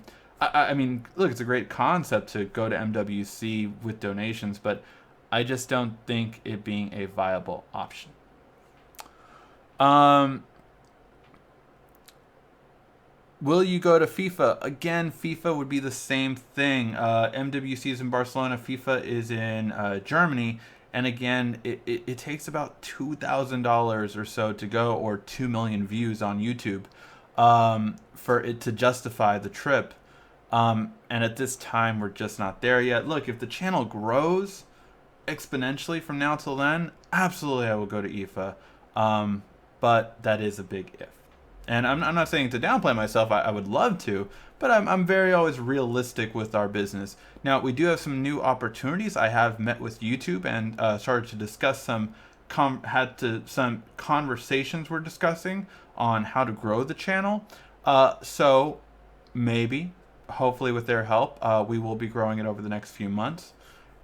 mean, look, it's a great concept to go to MWC with donations, but I just don't think it being a viable option. Will you go to FIFA? Again, FIFA would be the same thing. MWC is in Barcelona, FIFA is in Germany, and again, it takes about $2,000 or so to go, or 2 million views on YouTube for it to justify the trip. And at this time, we're just not there yet. Look, if the channel grows exponentially from now till then, absolutely I will go to IFA. But that is a big if. And I'm not saying to downplay myself. I would love to, but I'm very always realistic with our business. Now, we do have some new opportunities. I have met with YouTube and started to discuss some conversations we're discussing on how to grow the channel. So maybe, hopefully with their help, we will be growing it over the next few months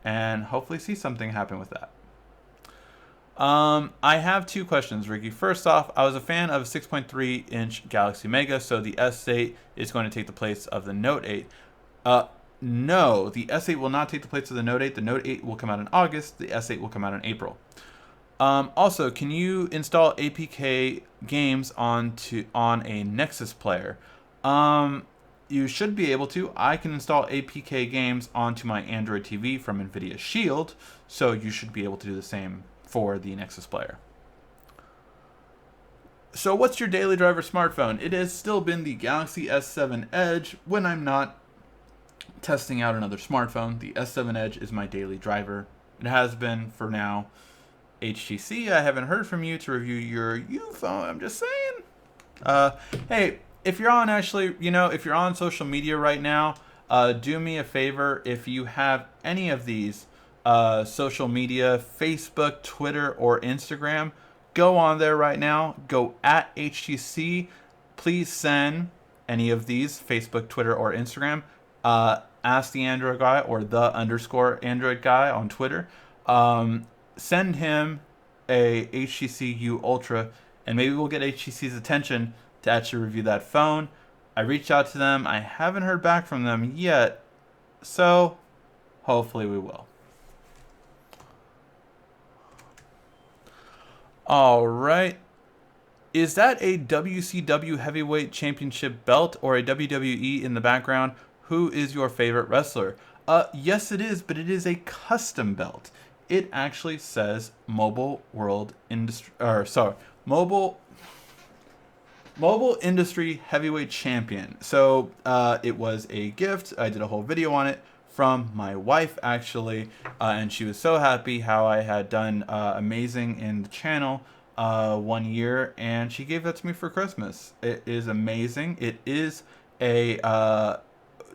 and hopefully see something happen with that. I have two questions, Ricky. First off, I was a fan of 6.3-inch Galaxy Mega, so the S8 is going to take the place of the Note 8. No, the S8 will not take the place of the Note 8. The Note 8 will come out in August. The S8 will come out in April. Also, can you install APK games on a Nexus player? You should be able to. I can install APK games onto my Android TV from NVIDIA Shield, so you should be able to do the same for the Nexus player. So what's your daily driver smartphone? It has still been the Galaxy S7 Edge when I'm not testing out another smartphone. The S7 Edge is my daily driver. It has been for now. HTC, I haven't heard from you to review your U phone. I'm just saying. Hey, if you're on if you're on social media right now, do me a favor. If you have any of these social media, Facebook, Twitter, or Instagram, go on there right now. Go at HTC. Please send any of these, Facebook, Twitter, or Instagram. Ask the Android guy or the _ Android guy on Twitter. Send him a HTC U Ultra, and maybe we'll get HTC's attention to actually review that phone. I reached out to them. I haven't heard back from them yet, so hopefully we will. All right. Is that a WCW Heavyweight Championship belt or a WWE in the background? Who is your favorite wrestler? Yes, it is, but it is a custom belt. It actually says Mobile Industry Heavyweight Champion. So it was a gift. I did a whole video on it from my wife, actually, and she was so happy how I had done amazing in the channel 1 year, and she gave that to me for Christmas. It is amazing. It is a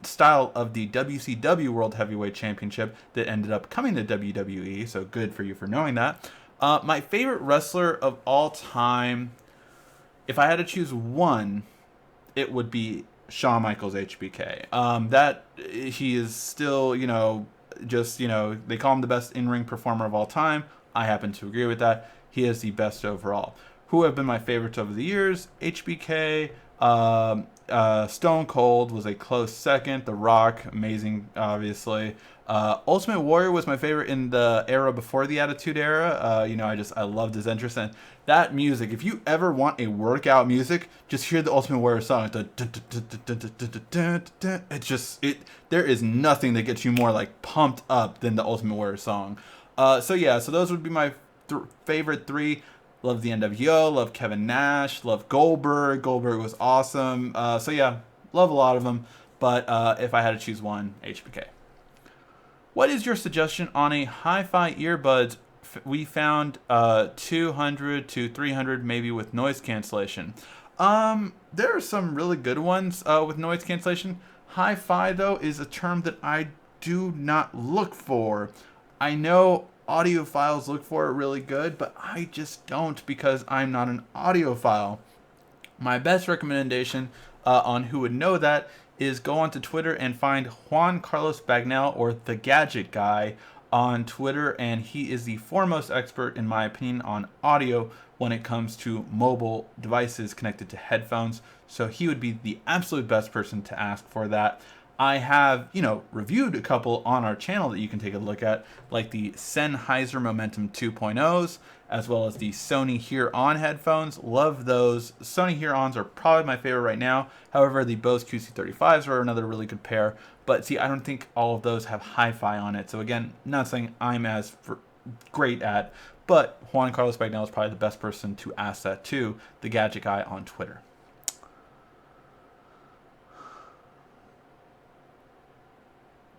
style of the WCW World Heavyweight Championship that ended up coming to WWE, so good for you for knowing that. My favorite wrestler of all time, if I had to choose one, it would be Shawn Michaels, HBK. That he is still, they call him the best in-ring performer of all time. I happen to agree with that. He is the best overall. Who have been my favorites over the years? HBK, Stone Cold was a close second. The Rock, amazing, obviously. Ultimate Warrior was my favorite in the era before the Attitude Era. I loved his entrance, and that music. If you ever want a workout music, just hear the Ultimate Warrior song. There is nothing that gets you more like pumped up than the Ultimate Warrior song. So those would be my favorite three. Love the NWO, love Kevin Nash, love Goldberg. Goldberg was awesome. Love a lot of them. But if I had to choose one, HBK. What is your suggestion on a hi-fi earbuds? We found 200 to 300 maybe with noise cancellation. There are some really good ones with noise cancellation. Hi-fi, though, is a term that I do not look for. I know audiophiles look for it really good, but I just don't because I'm not an audiophile. My best recommendation on who would know that is go onto Twitter and find Juan Carlos Bagnell, or the Gadget Guy, on Twitter, and he is the foremost expert, in my opinion, on audio when it comes to mobile devices connected to headphones. So he would be the absolute best person to ask for that. I have, reviewed a couple on our channel that you can take a look at, like the Sennheiser Momentum 2.0s, as well as the Sony Hear-On headphones. Love those. Sony Hear-Ons are probably my favorite right now. However, the Bose QC35s are another really good pair. But see, I don't think all of those have hi-fi on it. So again, not saying I'm as great at, but Juan Carlos Bagnell is probably the best person to ask that to, the Gadget Guy on Twitter.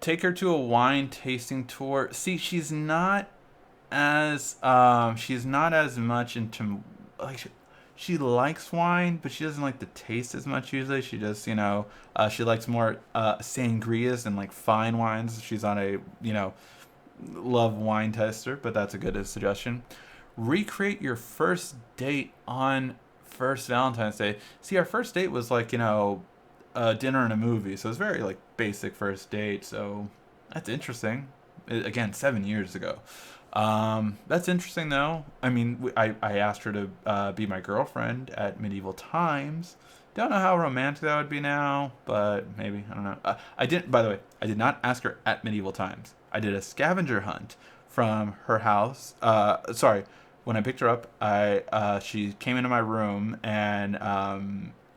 Take her to a wine tasting tour. See, she's not as much into, like, She likes wine, but she doesn't like the taste as much usually. She just, she likes more sangrias and like fine wines. She's on a, love wine tester, but that's a good suggestion. Recreate your first date on first Valentine's Day. See, our first date was like, dinner and a movie, so it's very like basic first date. So that's interesting. Again, 7 years ago. That's interesting though. I mean, I asked her to be my girlfriend at medieval times. Don't know how romantic that would be now, but maybe. I don't know. I didn't. By the way, I did not ask her at medieval times. I did a scavenger hunt from her house. Sorry, when I picked her up, she came into my room and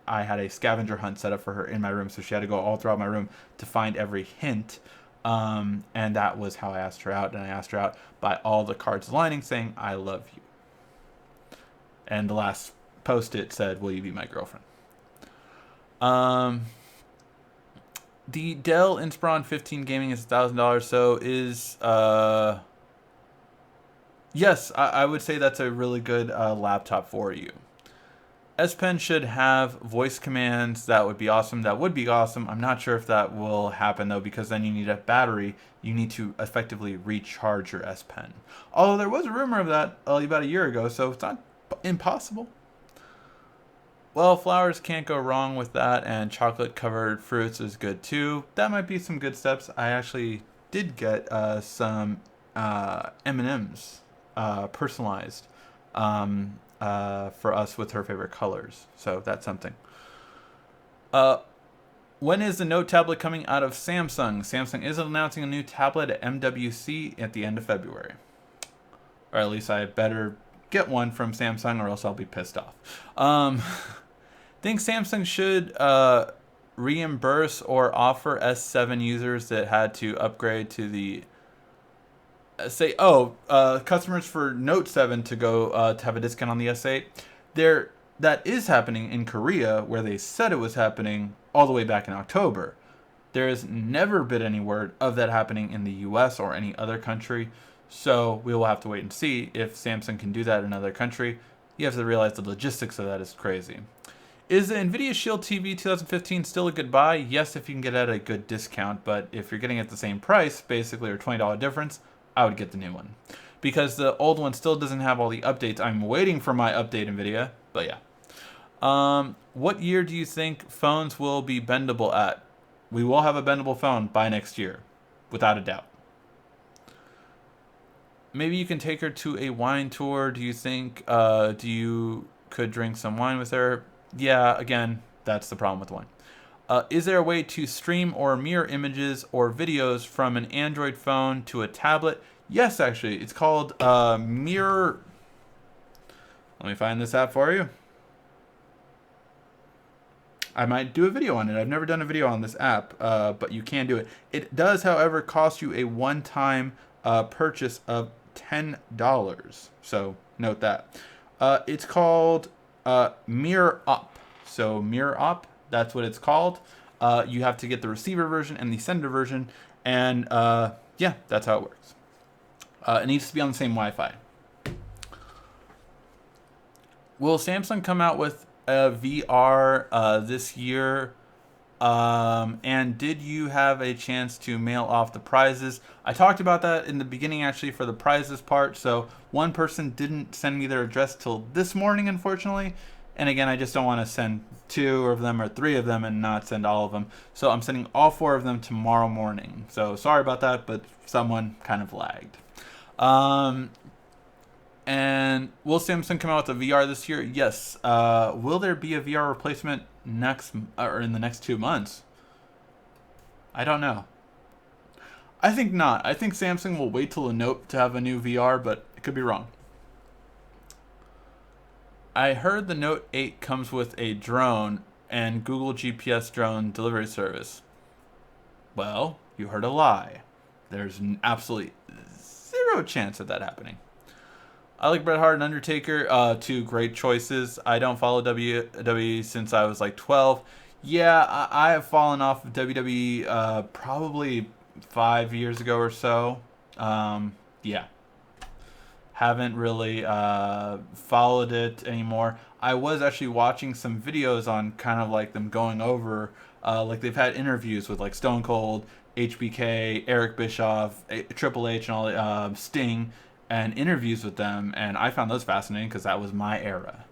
I had a scavenger hunt set up for her in my room, so she had to go all throughout my room to find every hint. And that was how I asked her out, and I asked her out by all the cards aligning, saying "I love you." And the last post-it said, "Will you be my girlfriend?" The Dell Inspiron 15 gaming is $1,000. So is yes, I would say that's a really good laptop for you. S Pen should have voice commands. That would be awesome. That would be awesome. I'm not sure if that will happen though, because then you need a battery. You need to effectively recharge your S Pen. Although there was a rumor of that about a year ago, so it's not impossible. Well, flowers can't go wrong with that, and chocolate-covered fruits is good too. That might be some good steps. I actually did get some M&Ms personalized for us with her favorite colors, so that's something. When is the Note tablet coming out of Samsung? Samsung is announcing a new tablet at MWC at the end of February. Or at least I better get one from Samsung, or else I'll be pissed off. Think Samsung should reimburse or offer S7 users that had to upgrade to the customers for Note 7 to go to have a discount on the S8. That is happening in Korea, where they said it was happening all the way back in October. There has never been any word of that happening in the US or any other country, so we will have to wait and see if Samsung can do that in another country. You have to realize the logistics of that is crazy. Is the NVIDIA Shield TV 2015 still a good buy? Yes, if you can get it at a good discount, but if you're getting it at the same price, basically, or $20 difference, I would get the new one. Because the old one still doesn't have all the updates. I'm waiting for my update, NVIDIA, but yeah. What year do you think phones will be bendable at? We will have a bendable phone by next year, without a doubt. Maybe you can take her to a wine tour. Do you think you could drink some wine with her? Yeah, again, that's the problem with wine. Is there a way to stream or mirror images or videos from an Android phone to a tablet? Yes, actually. It's called Mirror. Let me find this app for you. I might do a video on it. I've never done a video on this app, but you can do it. It does, however, cost you a one-time purchase of $10. So note that. It's called Mirror Up. So Mirror Up, that's what it's called. You have to get the receiver version and the sender version, and yeah, that's how it works. It needs to be on the same Wi-Fi. Will Samsung come out with a VR this year? And did you have a chance to mail off the prizes? I talked about that in the beginning, actually, for the prizes part. So one person didn't send me their address till this morning, unfortunately. And again, I just don't want to send 2 of them or 3 of them and not send all of them. So I'm sending all 4 of them tomorrow morning. So sorry about that, but someone kind of lagged. And will Samsung come out with a VR this year? Yes. Will there be a VR replacement in the next 2 months? I don't know. I think not. I think Samsung will wait till the Note to have a new VR, but it could be wrong. I heard the Note 8 comes with a drone and Google GPS drone delivery service. Well, you heard a lie. There's absolutely 0 chance of that happening. I like Bret Hart and Undertaker, 2 great choices. I don't follow WWE since I was like 12. Yeah, I have fallen off of WWE probably 5 years ago or so. Yeah. Haven't really followed it anymore. I was actually watching some videos on kind of like them going over, like they've had interviews with like Stone Cold, HBK, Eric Bischoff, Triple H, and all Sting, and interviews with them, and I found those fascinating because that was my era.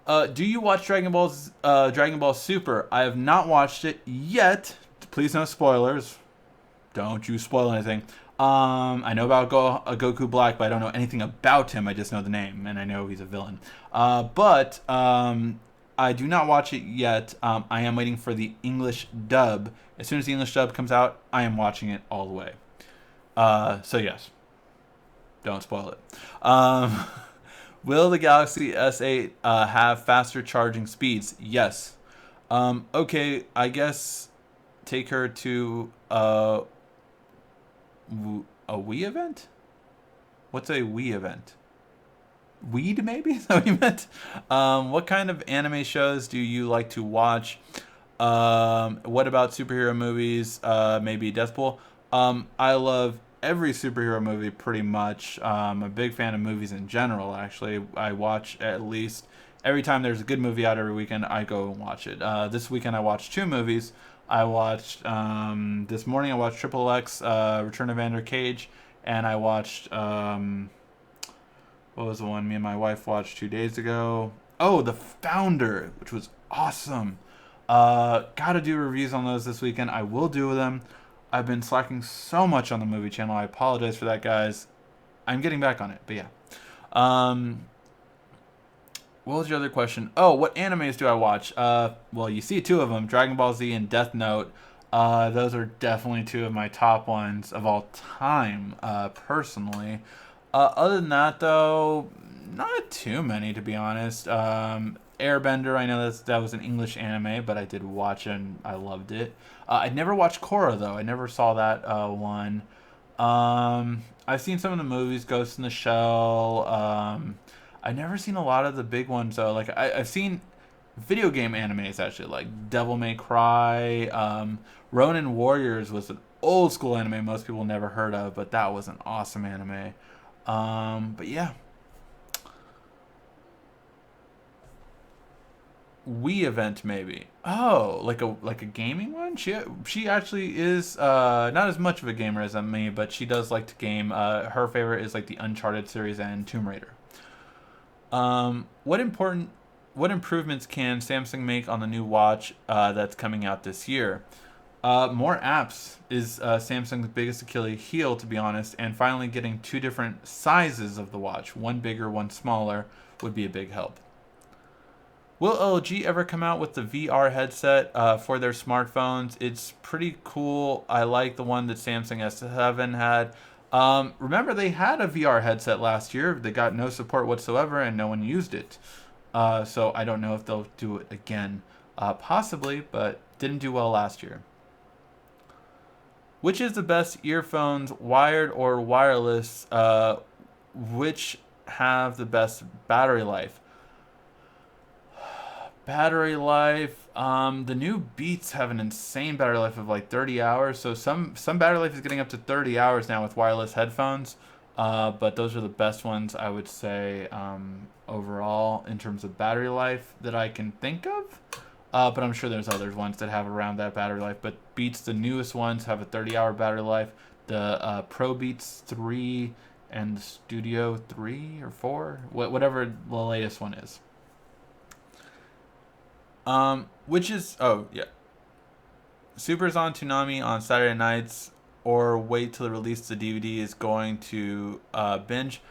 Do you watch Dragon Ball Super? I have not watched it yet. Please no spoilers. Don't you spoil anything. I know about Goku Black, but I don't know anything about him. I just know the name, and I know he's a villain. But I do not watch it yet. I am waiting for the English dub. As soon as the English dub comes out, I am watching it all the way. So yes, don't spoil it. Will the Galaxy S8 have faster charging speeds? Yes. Okay, I guess take her to a Wii event? What's a Wii event? Weed, maybe? Is that what you meant? What kind of anime shows do you like to watch? What about superhero movies? Maybe Deathpool. I love every superhero movie pretty much. I'm a big fan of movies in general, actually. I watch at least every time there's a good movie out every weekend, I go and watch it. This weekend I watched two movies. I watched, this morning I watched Triple X, Return of Vander Cage, and I watched, what was the one me and my wife watched 2 days ago? Oh, The Founder, which was awesome. Gotta do reviews on those this weekend. I will do them. I've been slacking so much on the movie channel. I apologize for that, guys. I'm getting back on it, but yeah. What was your other question? Oh, what animes do I watch? Well, you see two of them, Dragon Ball Z and Death Note. Those are definitely two of my top ones of all time, personally. Other than that, though, not too many, to be honest. Airbender, I know that was an English anime, but I did watch it and I loved it. I never watched Korra, though. I never saw that one. I've seen some of the movies, Ghost in the Shell. I've never seen a lot of the big ones, though. Like, I've seen video game animes, actually, like Devil May Cry. Ronin Warriors was an old school anime most people never heard of, but that was an awesome anime. But yeah. Wii event maybe. Oh, like a gaming one? She actually is not as much of a gamer as me, but she does like to game. Her favorite is like the Uncharted series and Tomb Raider. What improvements can Samsung make on the new watch that's coming out this year? More apps is Samsung's biggest Achilles heel, to be honest, and finally getting two different sizes of the watch, one bigger, one smaller, would be a big help. Will LG ever come out with the VR headset for their smartphones? It's pretty cool. I like the one that Samsung S7 had. Remember, they had a VR headset last year. They got no support whatsoever, and no one used it. So I don't know if they'll do it again. Possibly, but didn't do well last year. Which is the best earphones, wired or wireless? Which have the best battery life? Battery life. The new Beats have an insane battery life of like 30 hours. So some battery life is getting up to 30 hours now with wireless headphones. But those are the best ones, I would say, overall in terms of battery life that I can think of. But I'm sure there's other ones that have around that battery life. But Beats, the newest ones, have a 30-hour battery life. The Pro Beats 3 and the Studio 3 or 4, whatever the latest one is. Which is, oh yeah, Super's on Toonami on Saturday nights, or wait till it release the DVD is going to binge.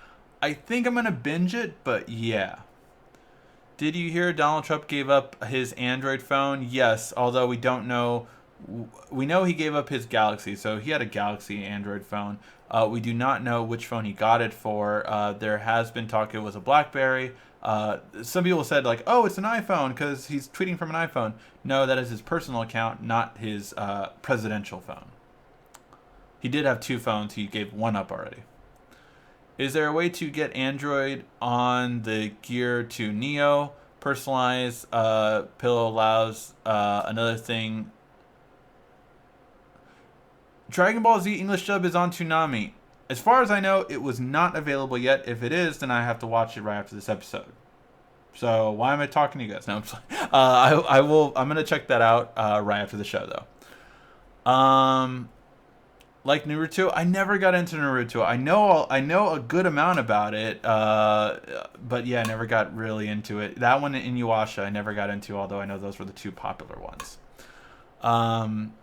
I think I'm gonna binge it, but yeah. Did you hear Donald Trump gave up his Android phone? Yes, although we don't know. We know he gave up his Galaxy, so he had a Galaxy Android phone. We do not know which phone he got it for. There has been talk it was a BlackBerry. Some people said like, oh, it's an iPhone because he's tweeting from an iPhone. No, that is his personal account, not his presidential phone. He did have two phones. He gave one up already. Is there a way to get Android on the Gear 2 Neo? Personalized pillow allows another thing. Dragon Ball Z English dub is on Toonami. As far as I know, it was not available yet. If it is, then I have to watch it right after this episode. So why am I talking to you guys? No, I'm just, I'm gonna check that out right after the show though. Like Naruto, I never got into Naruto. I know a good amount about it, but yeah, I never got really into it. That one in Inuyasha, I never got into, although I know those were the two popular ones. Um,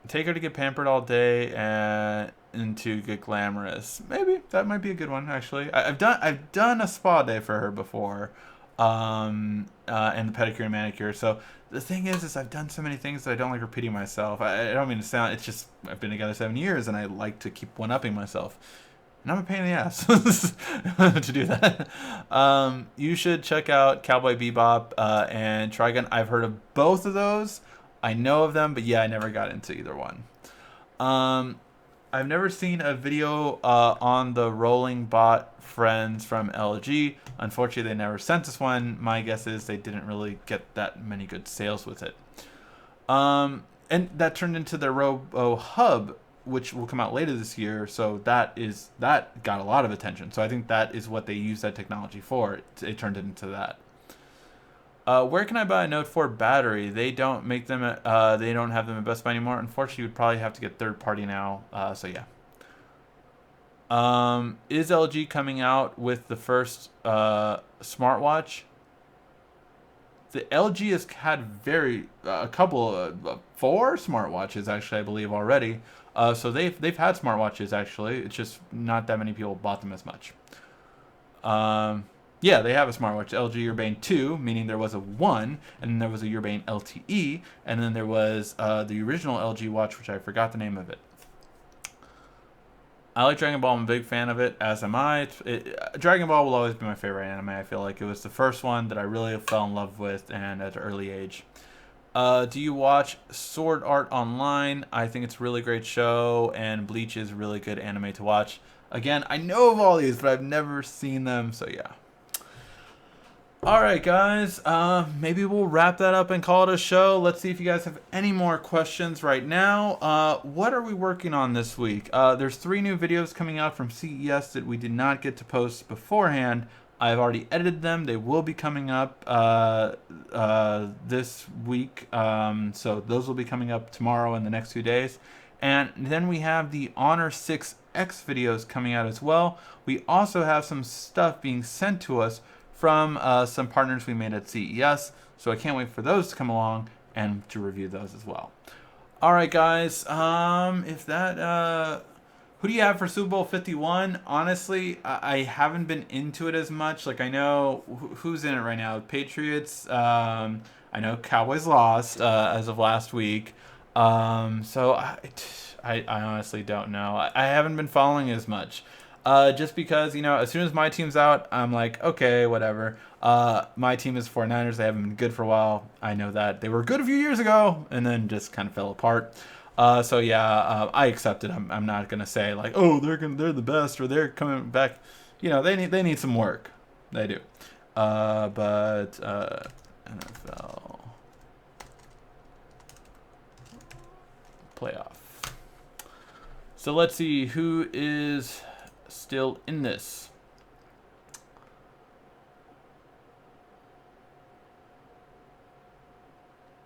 Take her to get pampered all day and into get glamorous. Maybe that might be a good one actually. I've done a spa day for her before, and the pedicure and manicure. So the thing is I've done so many things that I don't like repeating myself. I don't mean to sound. It's just I've been together 7 years and I like to keep one upping myself. And I'm a pain in the ass to do that. You should check out Cowboy Bebop and Trigun. I've heard of both of those. I know of them, but yeah, I never got into either one. Um, I've never seen a video on the rolling bot friends from LG. Unfortunately, they never sent us one. My guess is they didn't really get that many good sales with it. And that turned into their Robo Hub, which will come out later this year. So that got a lot of attention. So I think that is what they use that technology for. It turned it into that. Where can I buy a Note 4 battery? They don't make them. They don't have them at Best Buy anymore. Unfortunately, you would probably have to get third party now. So yeah. Is LG coming out with the first smartwatch? The LG has had a couple four smartwatches actually, I believe already. So they've had smartwatches actually. It's just not that many people bought them as much. Yeah, they have a smartwatch, LG Urbane 2, meaning there was a 1, and then there was a Urbane LTE, and then there was the original LG watch, which I forgot the name of it. I like Dragon Ball. I'm a big fan of it, as am I. Dragon Ball will always be my favorite anime. I feel like it was the first one that I really fell in love with, and at an early age. Do you watch Sword Art Online? I think it's a really great show, and Bleach is a really good anime to watch. Again, I know of all these, but I've never seen them, so yeah. Alright guys, maybe we'll wrap that up and call it a show. Let's see if you guys have any more questions right now. What are we working on this week? There's 3 new videos coming out from CES that we did not get to post beforehand. I've already edited them. They will be coming up this week. So those will be coming up tomorrow and the next 2 days. And then we have the Honor 6X videos coming out as well. We also have some stuff being sent to us from some partners we made at CES. So I can't wait for those to come along and to review those as well. All right, guys. Who do you have for Super Bowl 51? Honestly, I haven't been into it as much. Like, I know who's in it right now. Patriots. I know Cowboys lost as of last week. So I honestly don't know. I haven't been following as much. Just because, as soon as my team's out, I'm like, okay, whatever. My team is 49ers. They haven't been good for a while. I know that. They were good a few years ago, and then just kind of fell apart. So yeah, I accept it. I'm not going to say, like, oh, they're the best, or they're coming back. They need some work. They do. But NFL playoff. So let's see who is still in this.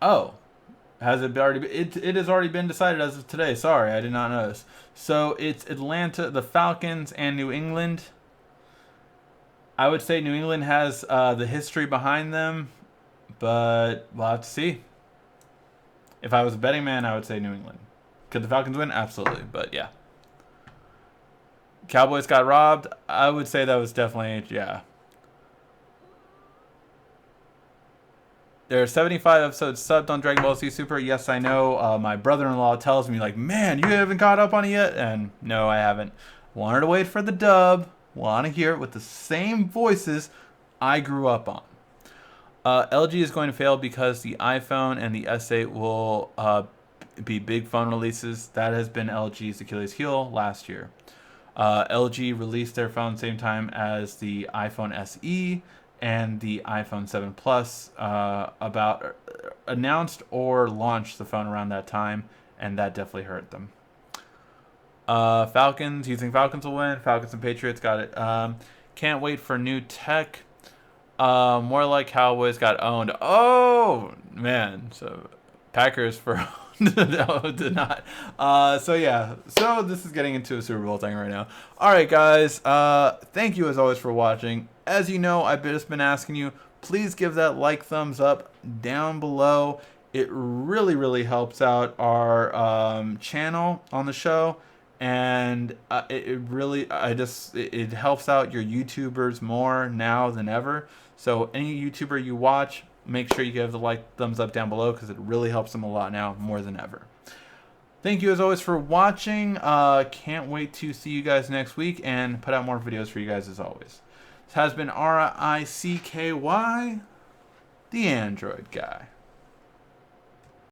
Oh, has it already been, it has already been decided as of today. Sorry, I did not know this. So it's Atlanta, the Falcons, and New England. I would say New England has the history behind them, but we'll have to see. If I was a betting man, I would say New England. Could the Falcons win? Absolutely, but yeah. Cowboys got robbed. I would say that was definitely, yeah. There are 75 episodes subbed on Dragon Ball Z Super. Yes, I know. My brother-in-law tells me, like, man, you haven't caught up on it yet? And no, I haven't. Wanted to wait for the dub. Want to hear it with the same voices I grew up on. LG is going to fail because the iPhone and the S8 will be big phone releases. That has been LG's Achilles heel last year. LG released their phone same time as the iPhone SE and the iPhone 7 Plus, announced or launched the phone around that time, and that definitely hurt them. Falcons, you think Falcons will win? Falcons and Patriots, got it. Can't wait for new tech. More like Cowboys got owned. Oh man, so Packers for no, did not. So yeah, so this is getting into a Super Bowl thing right now. All right, guys. Thank you as always for watching. As you know, I've just been asking you, please give that like, thumbs up down below. It really, really helps out our channel on the show, and it really, it helps out your YouTubers more now than ever. So any YouTuber you watch, make sure you give the like, thumbs up down below because it really helps them a lot now more than ever. Thank you as always for watching. Can't wait to see you guys next week and put out more videos for you guys as always. This has been RICKY, the Android Guy.